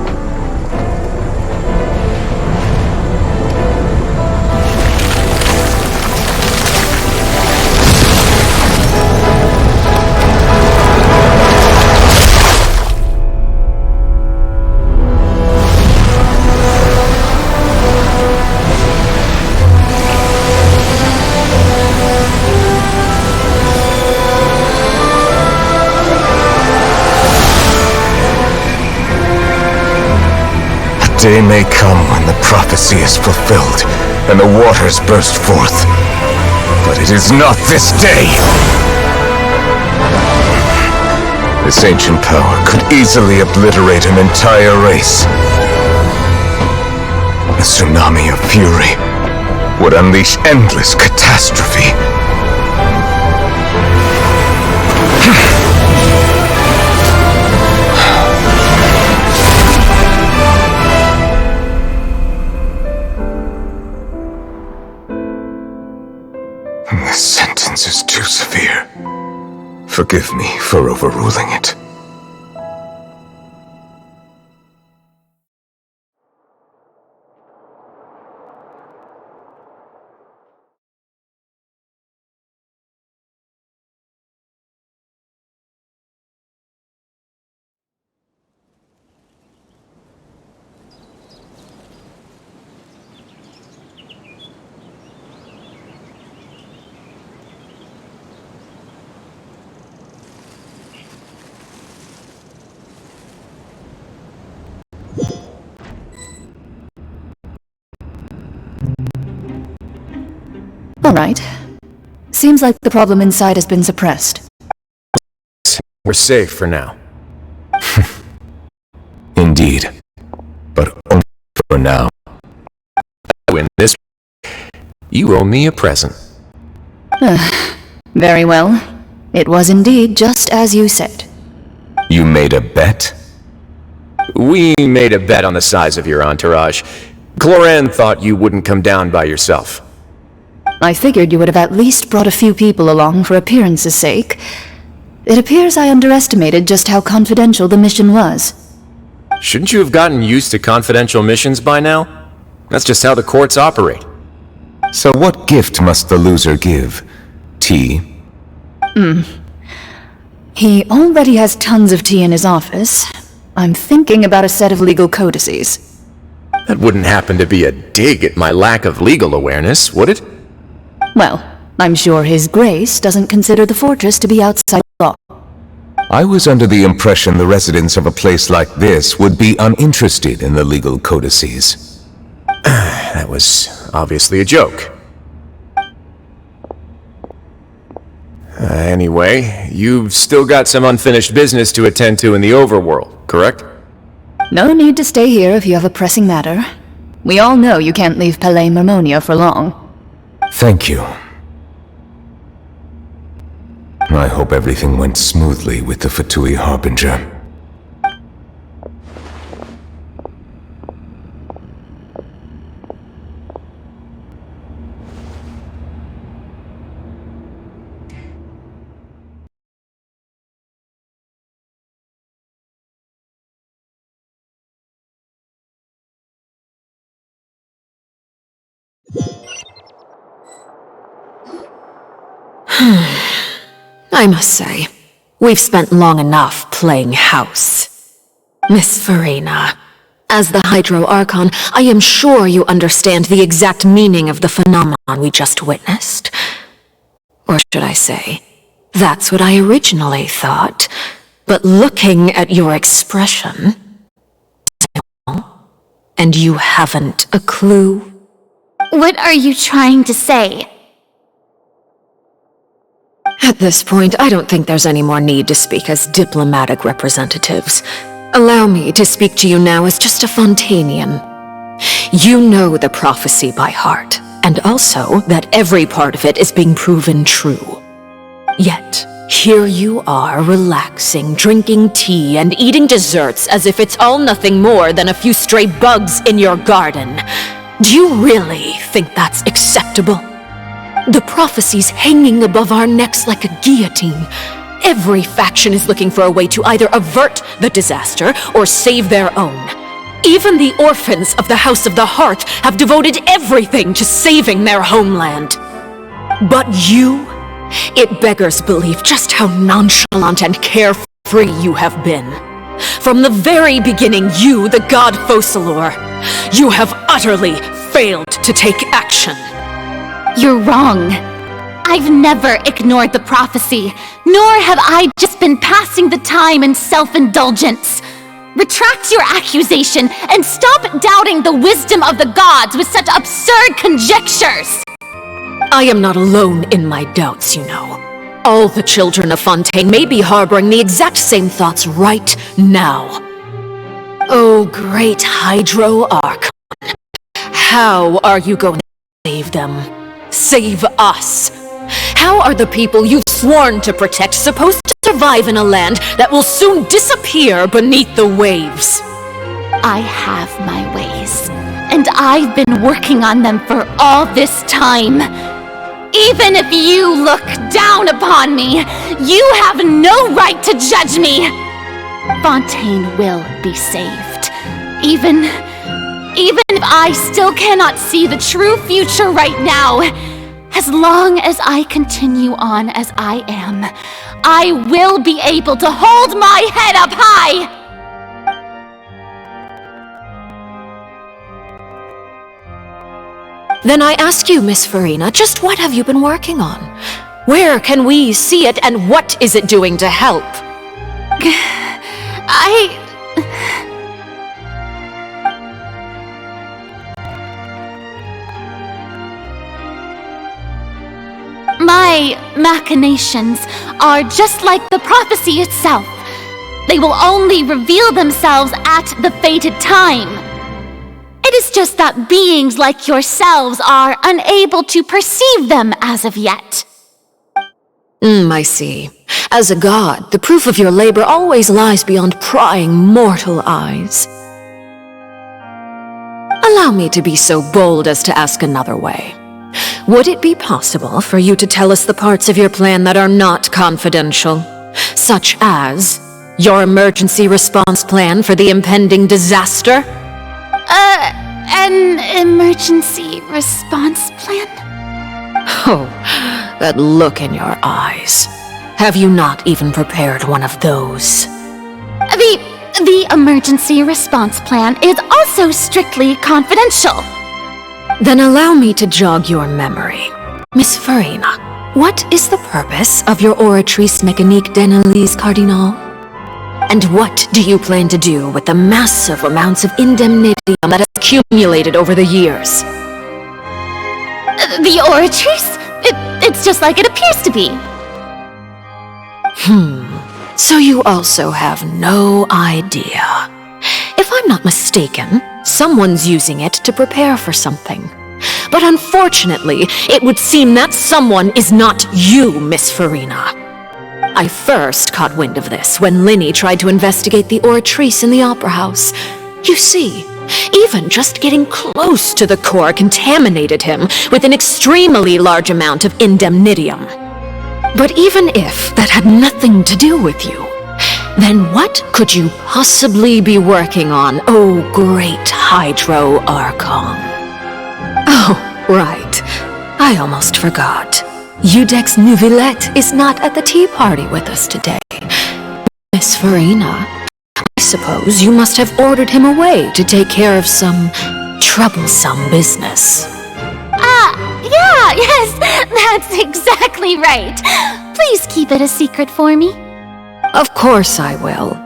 The day may come when the prophecy is fulfilled and the waters burst forth. But it is not this day! This ancient power could easily obliterate an entire race. A tsunami of fury would unleash endless catastrophe. This sentence is too severe. Forgive me for overruling it. All right. Seems like the problem inside has been suppressed. We're safe for now. Indeed. But only for now. Win this. You owe me a present. Very well. It was indeed just as you said. You made a bet? We made a bet on the size of your entourage. Cloran thought you wouldn't come down by yourself. I figured you would have at least brought a few people along for appearance's sake. It appears I underestimated just how confidential the mission was. Shouldn't you have gotten used to confidential missions by now? That's just how the courts operate. So what gift must the loser give? Tea? He already has tons of tea in his office. I'm thinking about a set of legal codices. That wouldn't happen to be a dig at my lack of legal awareness, would it? Well, I'm sure His Grace doesn't consider the fortress to be outside law. I was under the impression the residents of a place like this would be uninterested in the legal codices. That was obviously a joke. Anyway, you've still got some unfinished business to attend to in the overworld, correct? No need to stay here if you have a pressing matter. We all know you can't leave Palais Mermonia for long. Thank you. I hope everything went smoothly with the Fatui Harbinger. I must say, we've spent long enough playing house. Miss Farina, As the Hydro Archon, I am sure you understand the exact meaning of the phenomenon we just witnessed. Or should I say, that's what I originally thought. But looking at your expression, and you haven't a clue? What are you trying to say? At this point, I don't think there's any more need to speak as diplomatic representatives. Allow me to speak to you now as just a Fontanian. You know the prophecy by heart, and also that every part of it is being proven true. Yet, here you are, relaxing, drinking tea, and eating desserts as if it's all nothing more than a few stray bugs in your garden. Do you really think that's acceptable? The prophecy's hanging above our necks like a guillotine. Every faction is looking for a way to either avert the disaster or save their own. Even the orphans of the House of the Hearth have devoted everything to saving their homeland. But you, it beggars belief just how nonchalant and carefree you have been. From the very beginning, you, the god Focalor, you have utterly failed to take action. You're wrong. I've never ignored the prophecy, nor have I just been passing the time in self-indulgence. Retract your accusation and stop doubting the wisdom of the gods with such absurd conjectures! I am not alone in my doubts, you know. All the children of Fontaine may be harboring the exact same thoughts right now. Oh, great Hydro Archon. How are you going to save them? Save us? How are the people you've sworn to protect supposed to survive in a land that will soon disappear beneath the waves? I have my ways, and I've been working on them for all this time. Even if you look down upon me, you have no right to judge me! Fontaine will be saved. Even if I still cannot see the true future right now, as long as I continue on as I am, I will be able to hold my head up high! Then I ask you, Miss Farina, just what have you been working on? Where can we see it, and what is it doing to help? My machinations are just like the prophecy itself. They will only reveal themselves at the fated time. It is just that beings like yourselves are unable to perceive them as of yet. I see. As a god, the proof of your labor always lies beyond prying mortal eyes. Allow me to be so bold as to ask another way. Would it be possible for you to tell us the parts of your plan that are not confidential? Such as your emergency response plan for the impending disaster? An emergency response plan? Oh, that look in your eyes. Have you not even prepared one of those? The emergency response plan is also strictly confidential. Then allow me to jog your memory. Miss Farina, what is the purpose of your Oratrice Mécanique d'Analyse Cardinal? And what do you plan to do with the massive amounts of indemnitium that has accumulated over the years? The Oratrice? It's just like it appears to be. So you also have no idea. If I'm not mistaken, someone's using it to prepare for something. But unfortunately, it would seem that someone is not you, Miss Farina. I first caught wind of this when Linny tried to investigate the Oratrice in the Opera House. You see, even just getting close to the core contaminated him with an extremely large amount of indemnitium. But even if that had nothing to do with you, then what could you possibly be working on, oh great Hydro Archon? Oh, right. I almost forgot. Udex Neuvillette is not at the tea party with us today. Miss Farina, I suppose you must have ordered him away to take care of some troublesome business. Yeah, yes, that's exactly right. Please keep it a secret for me. Of course I will.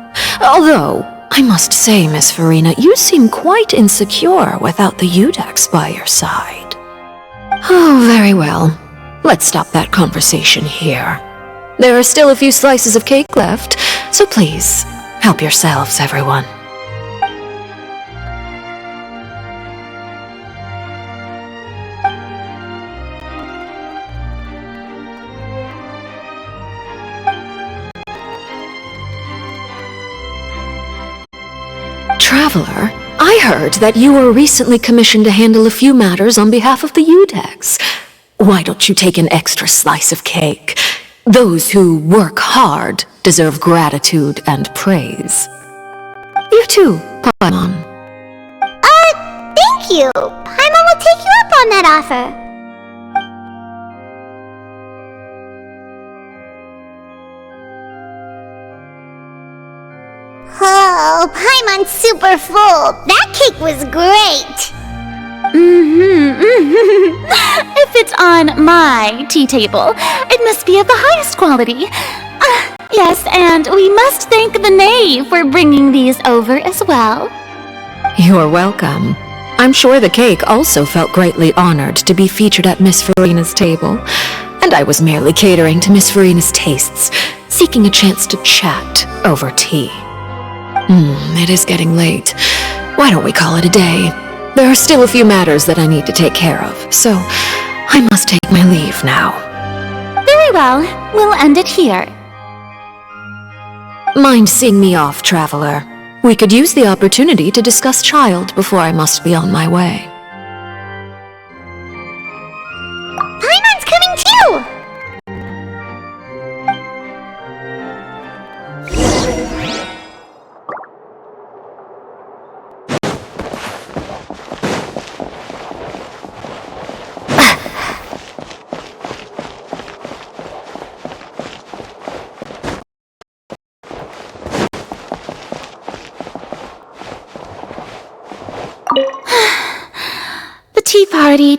Although, I must say, Miss Farina, you seem quite insecure without the Udex by your side. Oh, very well. Let's stop that conversation here. There are still a few slices of cake left, so please, help yourselves, everyone. Traveler, I heard that you were recently commissioned to handle a few matters on behalf of the Udex. Why don't you take an extra slice of cake? Those who work hard deserve gratitude and praise. You too, Paimon. Thank you. Paimon will take you up on that offer. Oh, Paimon's super full. That cake was great. If it's on my tea table, it must be of the highest quality. Yes, and we must thank the knave for bringing these over as well. You're welcome. I'm sure the cake also felt greatly honored to be featured at Miss Farina's table, and I was merely catering to Miss Farina's tastes, seeking a chance to chat over tea. It is getting late. Why don't we call it a day? There are still a few matters that I need to take care of, so I must take my leave now. Very well, we'll end it here. Mind seeing me off, Traveler? We could use the opportunity to discuss Child before I must be on my way. Paimon's coming too! The tea party.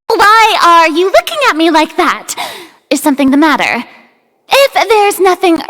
Why are you looking at me like that? Is something the matter? If there's nothing...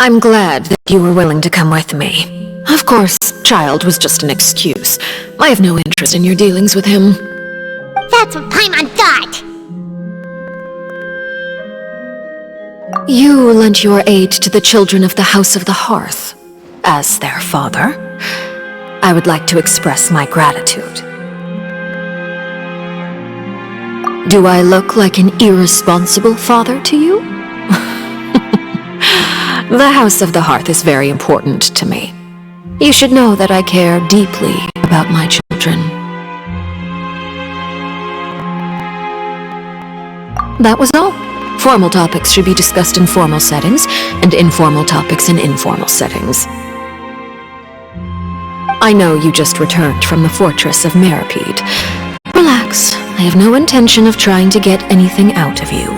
I'm glad that you were willing to come with me. Of course, Child was just an excuse. I have no interest in your dealings with him. That's what Paimon thought! You lent your aid to the children of the House of the Hearth. As their father, I would like to express my gratitude. Do I look like an irresponsible father to you? The House of the Hearth is very important to me. You should know that I care deeply about my children. That was all. Formal topics should be discussed in formal settings, and informal topics in informal settings. I know you just returned from the fortress of Meripede. Relax, I have no intention of trying to get anything out of you.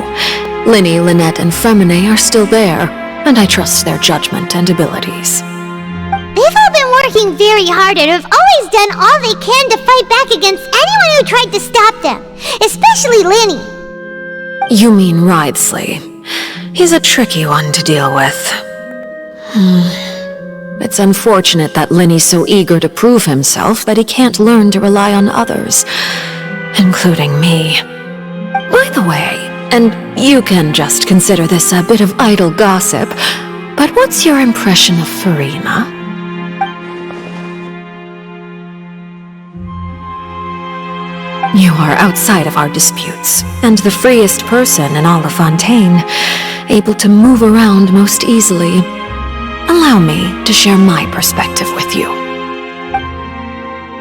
Lyney, Lynette, and Freminet are still there, and I trust their judgment and abilities. They've all been working very hard and have always done all they can to fight back against anyone who tried to stop them, especially Lyney. You mean Wriothesley. He's a tricky one to deal with. It's unfortunate that Lyney's so eager to prove himself that he can't learn to rely on others, including me. By the way, and you can just consider this a bit of idle gossip, but what's your impression of Furina? You are outside of our disputes, and the freest person in all of Fontaine, able to move around most easily. Allow me to share my perspective with you.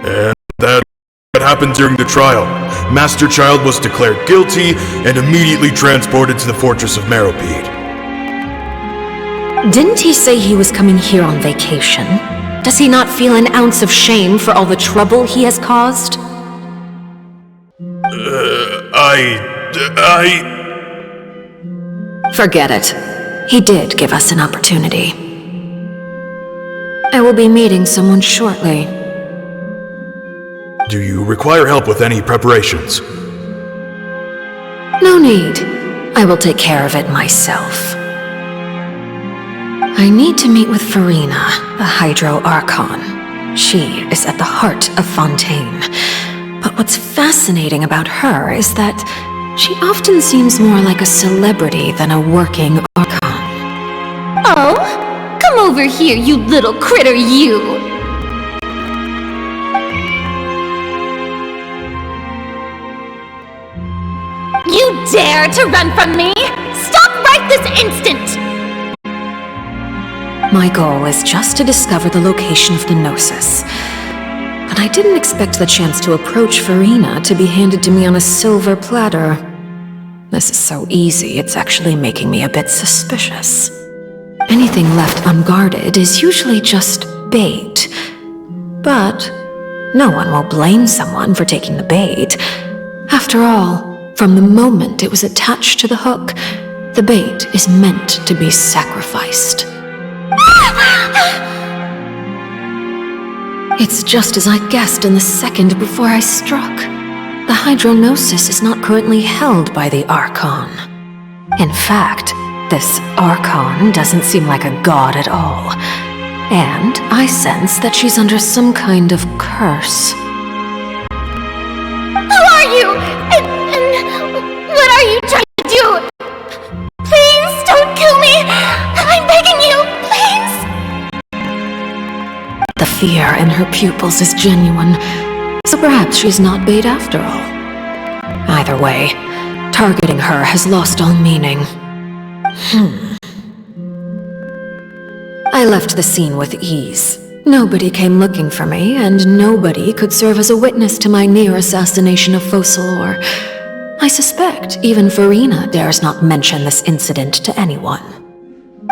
And that happened during the trial. Master Child was declared guilty and immediately transported to the Fortress of Meripede. Didn't he say he was coming here on vacation? Does he not feel an ounce of shame for all the trouble he has caused? Forget it. He did give us an opportunity. I will be meeting someone shortly. Do you require help with any preparations? No need. I will take care of it myself. I need to meet with Furina, the Hydro Archon. She is at the heart of Fontaine. But what's fascinating about her is that she often seems more like a celebrity than a working Archon. Oh? Come over here, you little critter, you! You dare to run from me? Stop right this instant! My goal is just to discover the location of the Gnosis. But I didn't expect the chance to approach Furina to be handed to me on a silver platter. This is so easy, it's actually making me a bit suspicious. Anything left unguarded is usually just bait. But no one will blame someone for taking the bait. After all, from the moment it was attached to the hook, the bait is meant to be sacrificed. It's just as I guessed in the second before I struck. The Hydronosis is not currently held by the Archon. In fact, this Archon doesn't seem like a god at all. And I sense that she's under some kind of curse. Who are you? And what are you trying to do? Please don't kill me! I'm begging you, please! The fear in her pupils is genuine, so perhaps she's not bait after all. Either way, targeting her has lost all meaning. I left the scene with ease. Nobody came looking for me, and nobody could serve as a witness to my near assassination of Focalor. I suspect even Farina dares not mention this incident to anyone.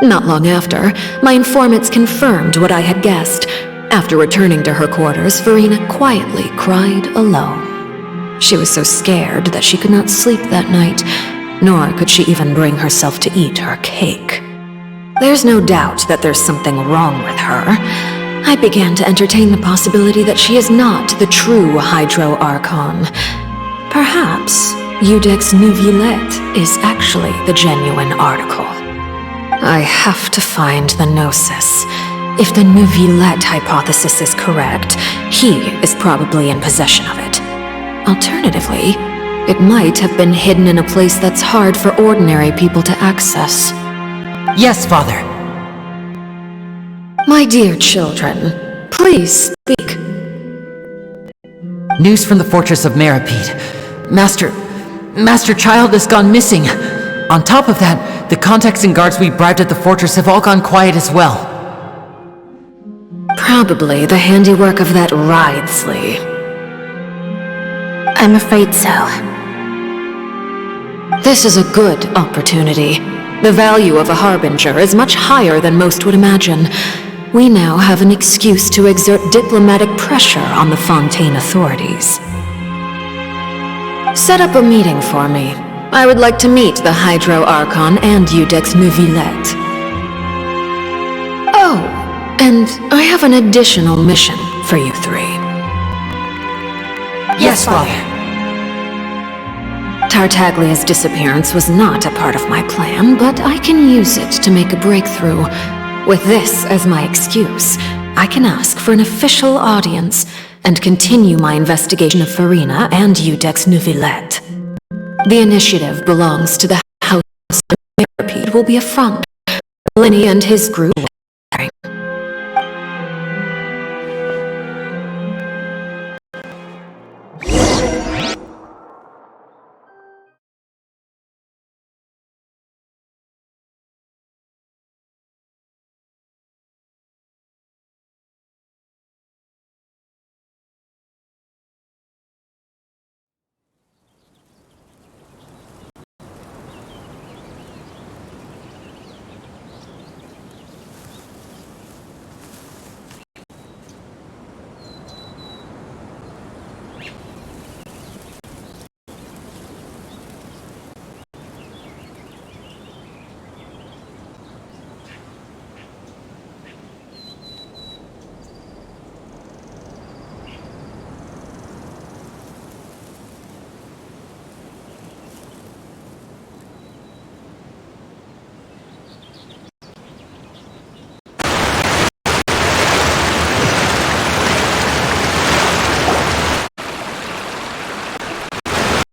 Not long after, my informants confirmed what I had guessed. After returning to her quarters, Farina quietly cried alone. She was so scared that she could not sleep that night, nor could she even bring herself to eat her cake. There's no doubt that there's something wrong with her. I began to entertain the possibility that she is not the true Hydro Archon. Perhaps Iudex Neuvillette is actually the genuine article. I have to find the Gnosis. If the Neuvillette hypothesis is correct, he is probably in possession of it. Alternatively, it might have been hidden in a place that's hard for ordinary people to access. Yes, Father. My dear children, please speak. News from the fortress of Meripede. Master Child has gone missing. On top of that, the contacts and guards we bribed at the fortress have all gone quiet as well. Probably the handiwork of that Wriothesley. I'm afraid so. This is a good opportunity. The value of a Harbinger is much higher than most would imagine. We now have an excuse to exert diplomatic pressure on the Fontaine authorities. Set up a meeting for me. I would like to meet the Hydro Archon and Iudex Neuvillette. Oh, and I have an additional mission for you three. Yes, Father. Tartaglia's disappearance was not a part of my plan, but I can use it to make a breakthrough. With this as my excuse, I can ask for an official audience and continue my investigation of Farina and Iudex Neuvillette. The initiative belongs to the House of Meripede. Will be a front. Lenny and his group will be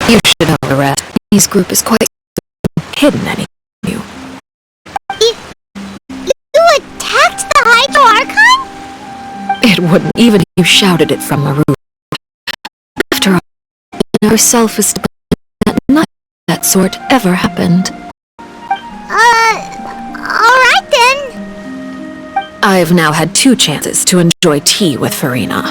You should know the rest. His group is quite hidden, any you. You attacked the Hydro Archon? It wouldn't, even if you shouted it from the roof. After all, her self-esteem that nothing of that sort ever happened. Alright then. I've now had 2 chances to enjoy tea with Farina.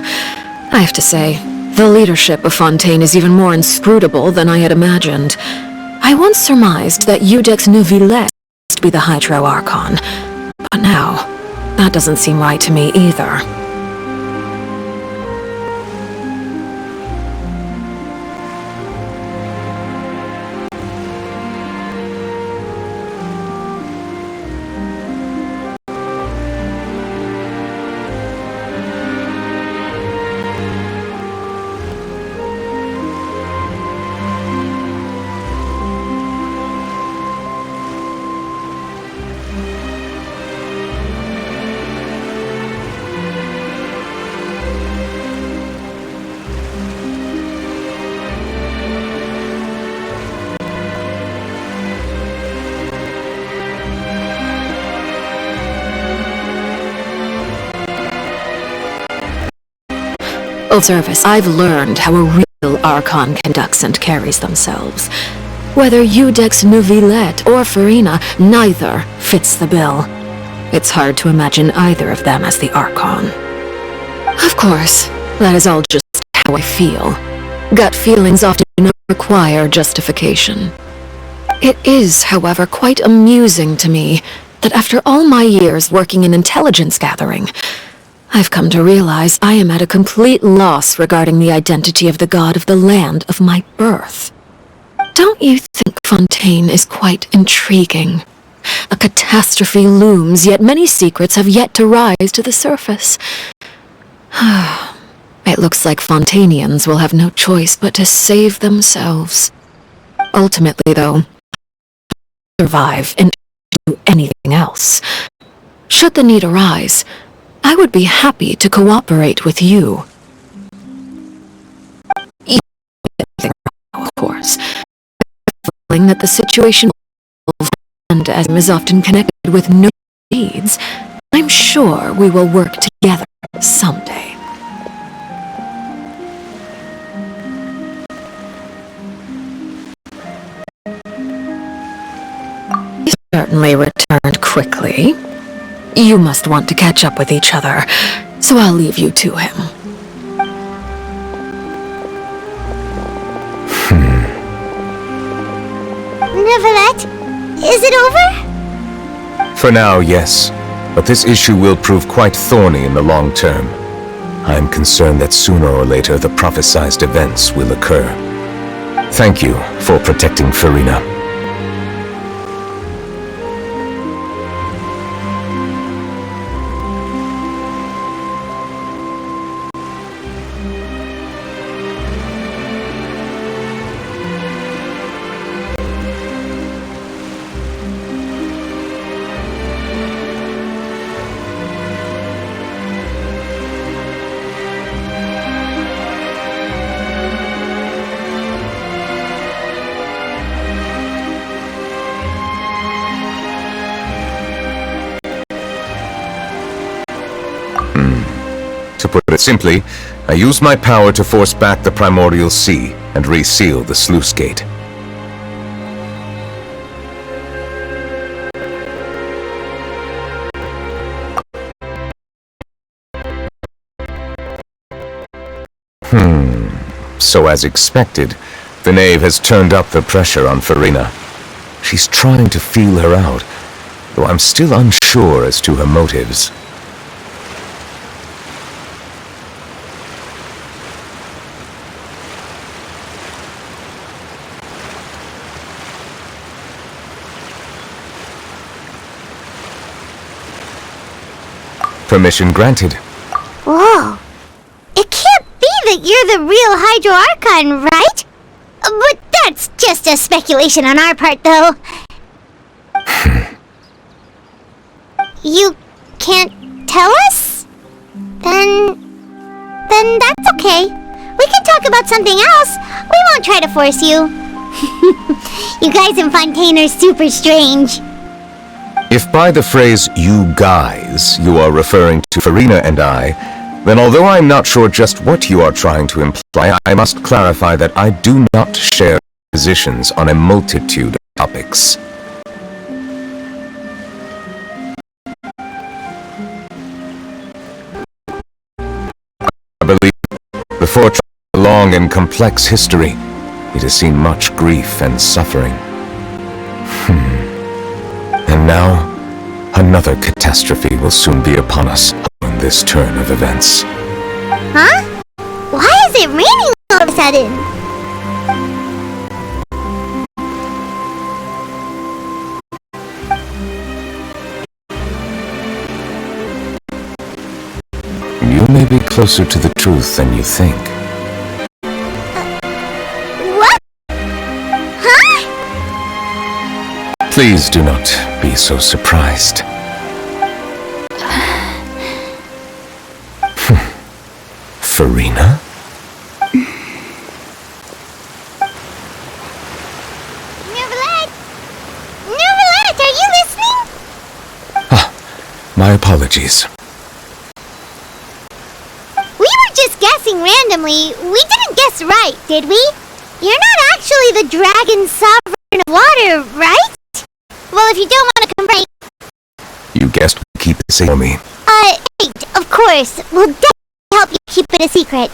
I have to say, the leadership of Fontaine is even more inscrutable than I had imagined. I once surmised that Iudex Neuvillette must be the Hydro Archon, but now, that doesn't seem right to me either. Service, I've learned how a real Archon conducts and carries themselves. Whether Eudex Neuvillette or Farina, neither fits the bill. It's hard to imagine either of them as the Archon. Of course, that is all just how I feel. Gut feelings often do not require justification. It is, however, quite amusing to me that after all my years working in intelligence gathering, I've come to realize I am at a complete loss regarding the identity of the god of the land of my birth. Don't you think Fontaine is quite intriguing? A catastrophe looms, yet many secrets have yet to rise to the surface. It looks like Fontainians will have no choice but to save themselves. Ultimately, though, survive and do anything else. Should the need arise, I would be happy to cooperate with you. Of course. Feeling that the situation and as is often connected with no needs, I'm sure we will work together someday. He certainly returned quickly. You must want to catch up with each other, so I'll leave you to him. Neuvillette, is it over? For now, yes. But this issue will prove quite thorny in the long term. I am concerned that sooner or later the prophesized events will occur. Thank you for protecting Farina. To put it simply, I use my power to force back the Primordial Sea and reseal the sluice gate. So as expected, the Knave has turned up the pressure on Farina. She's trying to feel her out, though I'm still unsure as to her motives. Permission granted. Whoa. It can't be that you're the real Hydro Archon, right? But that's just a speculation on our part, though. You can't tell us? Then that's okay. We can talk about something else. We won't try to force you. You guys in Fontaine are super strange. If by the phrase, "you guys," you are referring to Farina and I, then although I'm not sure just what you are trying to imply, I must clarify that I do not share positions on a multitude of topics. I believe, before a long and complex history, it has seen much grief and suffering. And now, another catastrophe will soon be upon us on this turn of events. Huh? Why is it raining all of a sudden? You may be closer to the truth than you think. What? Huh? Please do not be so surprised. Farina? Neuvillette! Neuvillette, are you listening? My apologies. We were just guessing randomly, we didn't guess right, did we? You're not actually the Dragon Sovereign of Water, right? Well, if you don't want to confirm... You guessed keep it safe for me. Wait, of course. We'll definitely help you keep it a secret.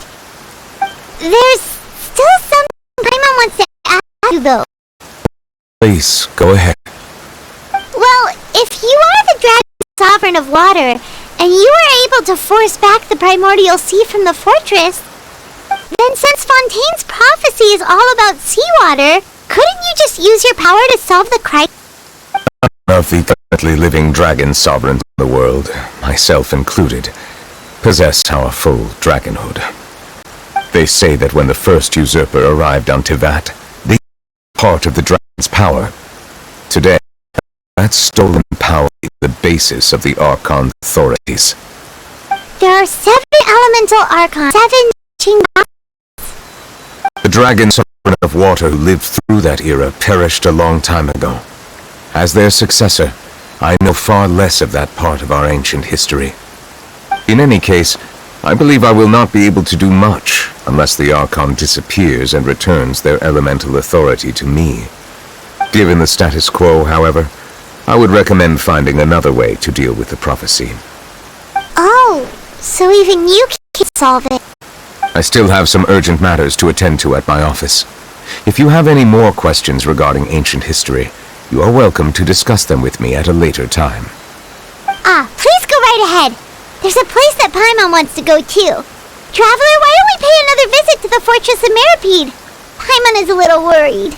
There's still something Paimon wants to ask you, though. Please, go ahead. Well, if you are the Dragon Sovereign of Water, and you were able to force back the Primordial Sea from the fortress, then since Fontaine's prophecy is all about seawater, couldn't you just use your power to solve the crisis? None of the currently living dragon sovereigns in the world, myself included, possess our full dragonhood. They say that when the first usurper arrived on Tivat, they were part of the dragon's power. Today, that stolen power is the basis of the Archon's authorities. There are 7 elemental archons, 7 Qingba. The dragon sovereign of water who lived through that era perished a long time ago. As their successor, I know far less of that part of our ancient history. In any case, I believe I will not be able to do much unless the Archon disappears and returns their elemental authority to me. Given the status quo, however, I would recommend finding another way to deal with the prophecy. Oh, so even you can solve it. I still have some urgent matters to attend to at my office. If you have any more questions regarding ancient history, you are welcome to discuss them with me at a later time. Please go right ahead. There's a place that Paimon wants to go too. Traveler, why don't we pay another visit to the Fortress of Meropide? Paimon is a little worried.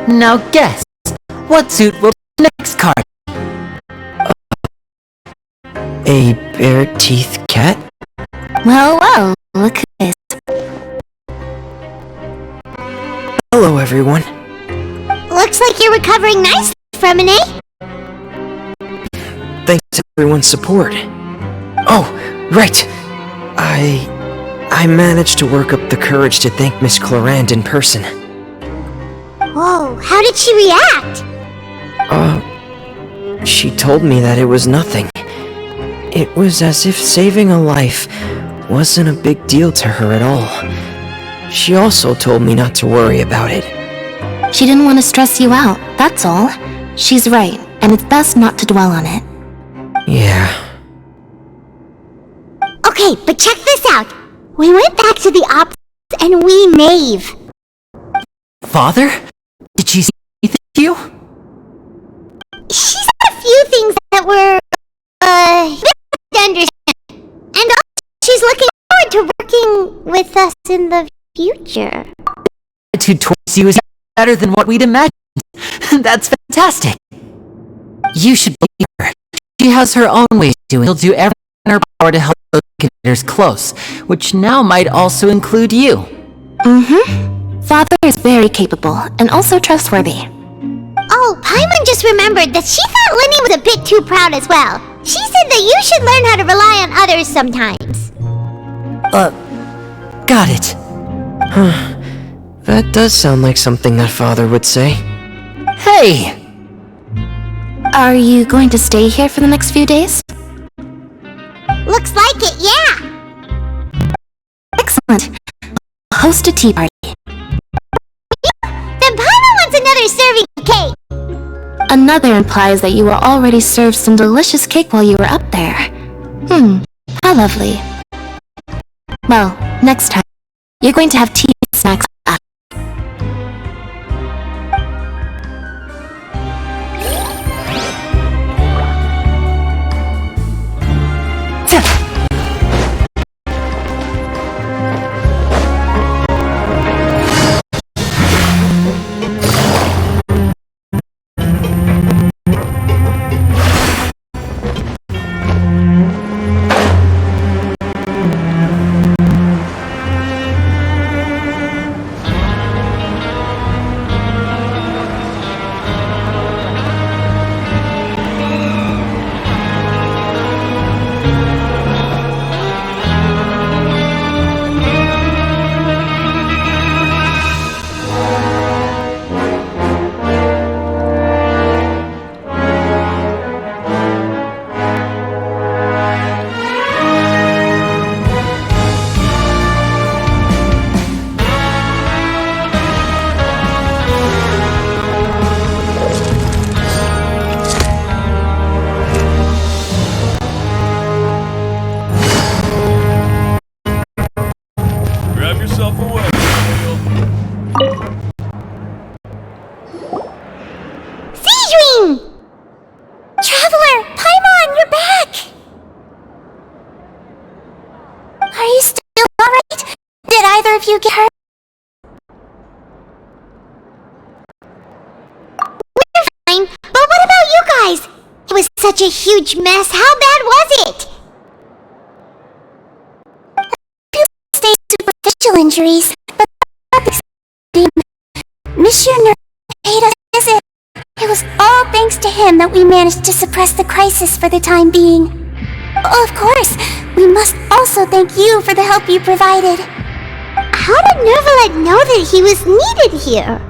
Now guess, what suit will be the next card? A bare-teeth cat? Well, look at this. Hello, everyone. Looks like you're recovering nicely from an A. Thanks to everyone's support. Oh, right. I managed to work up the courage to thank Miss Clorand in person. Whoa, how did she react? She told me that it was nothing. It was as if saving a life wasn't a big deal to her at all. She also told me not to worry about it. She didn't want to stress you out, that's all. She's right, and it's best not to dwell on it. Yeah. Okay, but check this out. We went back to the opera and we Maeve. Father? Did she say anything to you? She said a few things that were, difficult to understand. And also, she's looking forward to working with us in the future. Attitude towards you is better than what we'd imagined. That's fantastic. You should believe her. She has her own ways to do it. She'll do everything in her power to help those competitors close, which now might also include you. Father is very capable, and also trustworthy. Oh, Paimon just remembered that she thought Linny was a bit too proud as well. She said that you should learn how to rely on others sometimes. Got it. That does sound like something that father would say. Hey! Are you going to stay here for the next few days? Looks like it, yeah. Excellent. I'll host a tea party. Then Paimon wants another serving of cake. Another implies that you were already served some delicious cake while you were up there. How lovely. Well, next time, you're going to have tea and snacks. If you get hurt. We're fine, but what about you guys? It was such a huge mess. How bad was it? People stay superficial injuries, but Monsieur Nerve paid us a visit. It was all thanks to him that we managed to suppress the crisis for the time being. Of course, we must also thank you for the help you provided. How did Neuvillette know that he was needed here?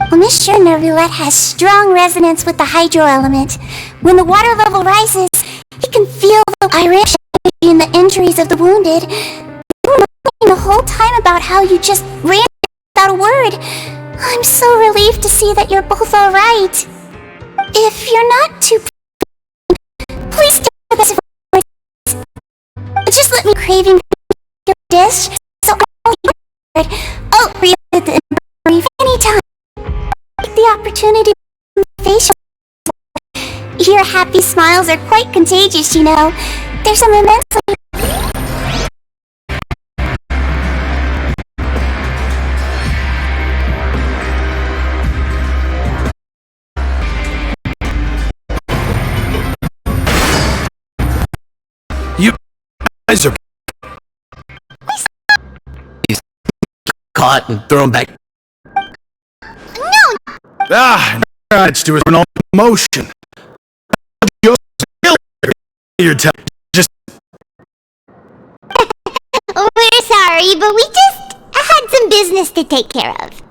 Well, Monsieur Neuvillette has strong resonance with the hydro element. When the water level rises, he can feel the Irish and the injuries of the wounded. You were talking the whole time about how you just ran without a word. I'm so relieved to see that you're both alright. If you're not too please stay with us. Just let me craving your dish, so I'll read the brief anytime. Take the opportunity to facial. Your happy smiles are quite contagious, you know. There's some immensely. You guys are caught and thrown back. No! It's to an all motion. You're just. We're sorry, but we just had some business to take care of.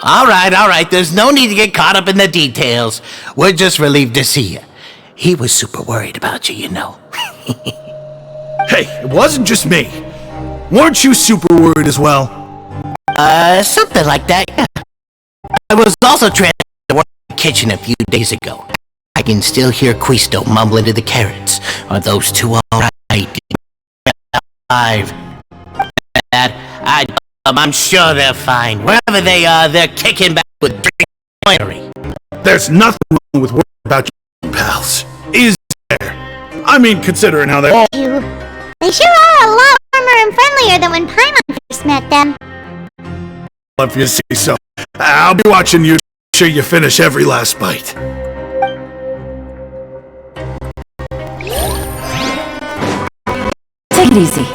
All right. There's no need to get caught up in the details. We're just relieved to see you. He was super worried about you, you know. Hey, it wasn't just me. Weren't you super worried as well? Something like that, yeah. I was also transferred to work in the kitchen a few days ago. I can still hear Quisto mumbling to the carrots. Are those two alright? Alive? I'm sure they're fine. Wherever they are, they're kicking back with drinking. There's nothing wrong with worrying about you, pals. Is there? I mean, considering how they all... They sure are a lot warmer and friendlier than when Paimon first met them. If you say so. I'll be watching you. Sure you finish every last bite. Take it easy.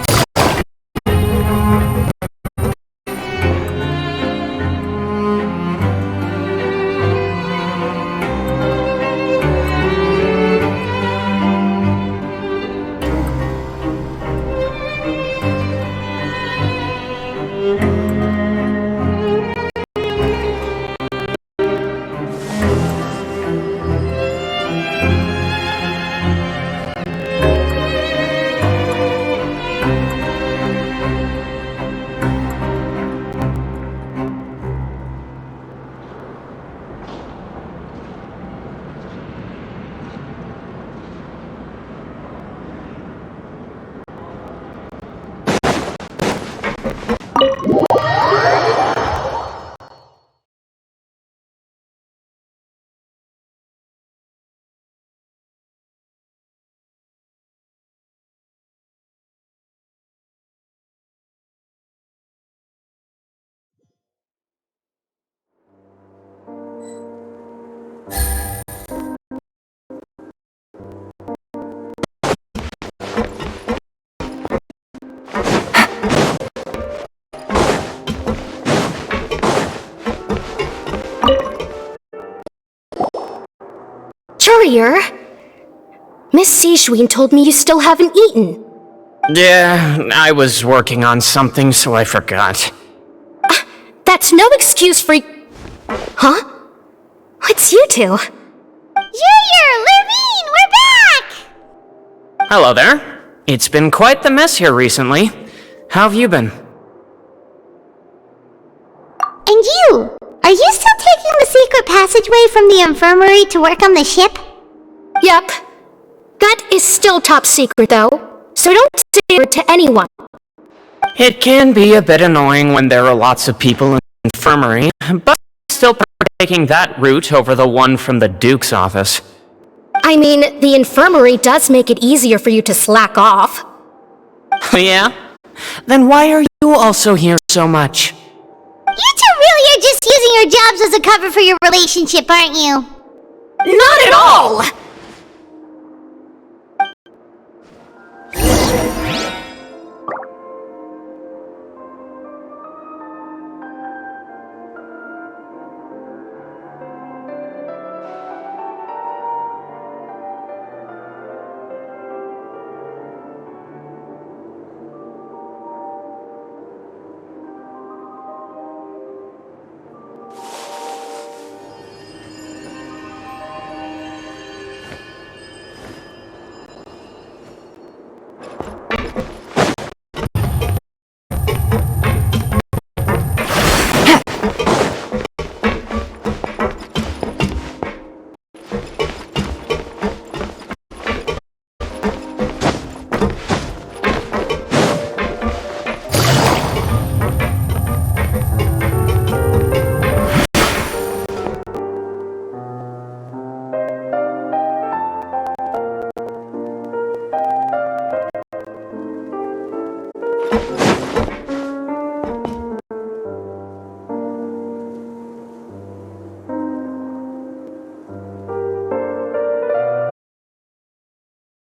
Courier? Miss Sishween told me you still haven't eaten. Yeah, I was working on something, so I forgot. That's no excuse for... Huh? It's you two. Junior! Lurvine! We're back! Hello there. It's been quite the mess here recently. How have you been? And you? Are you still taking the secret passageway from the infirmary to work on the ship? Yep. That is still top secret, though, so don't say it to anyone. It can be a bit annoying when there are lots of people in the infirmary, but I'm still taking that route over the one from the Duke's office. I mean, the infirmary does make it easier for you to slack off. Yeah? Then why are you also here so much? You two really are just using your jobs as a cover for your relationship, aren't you? Not at all!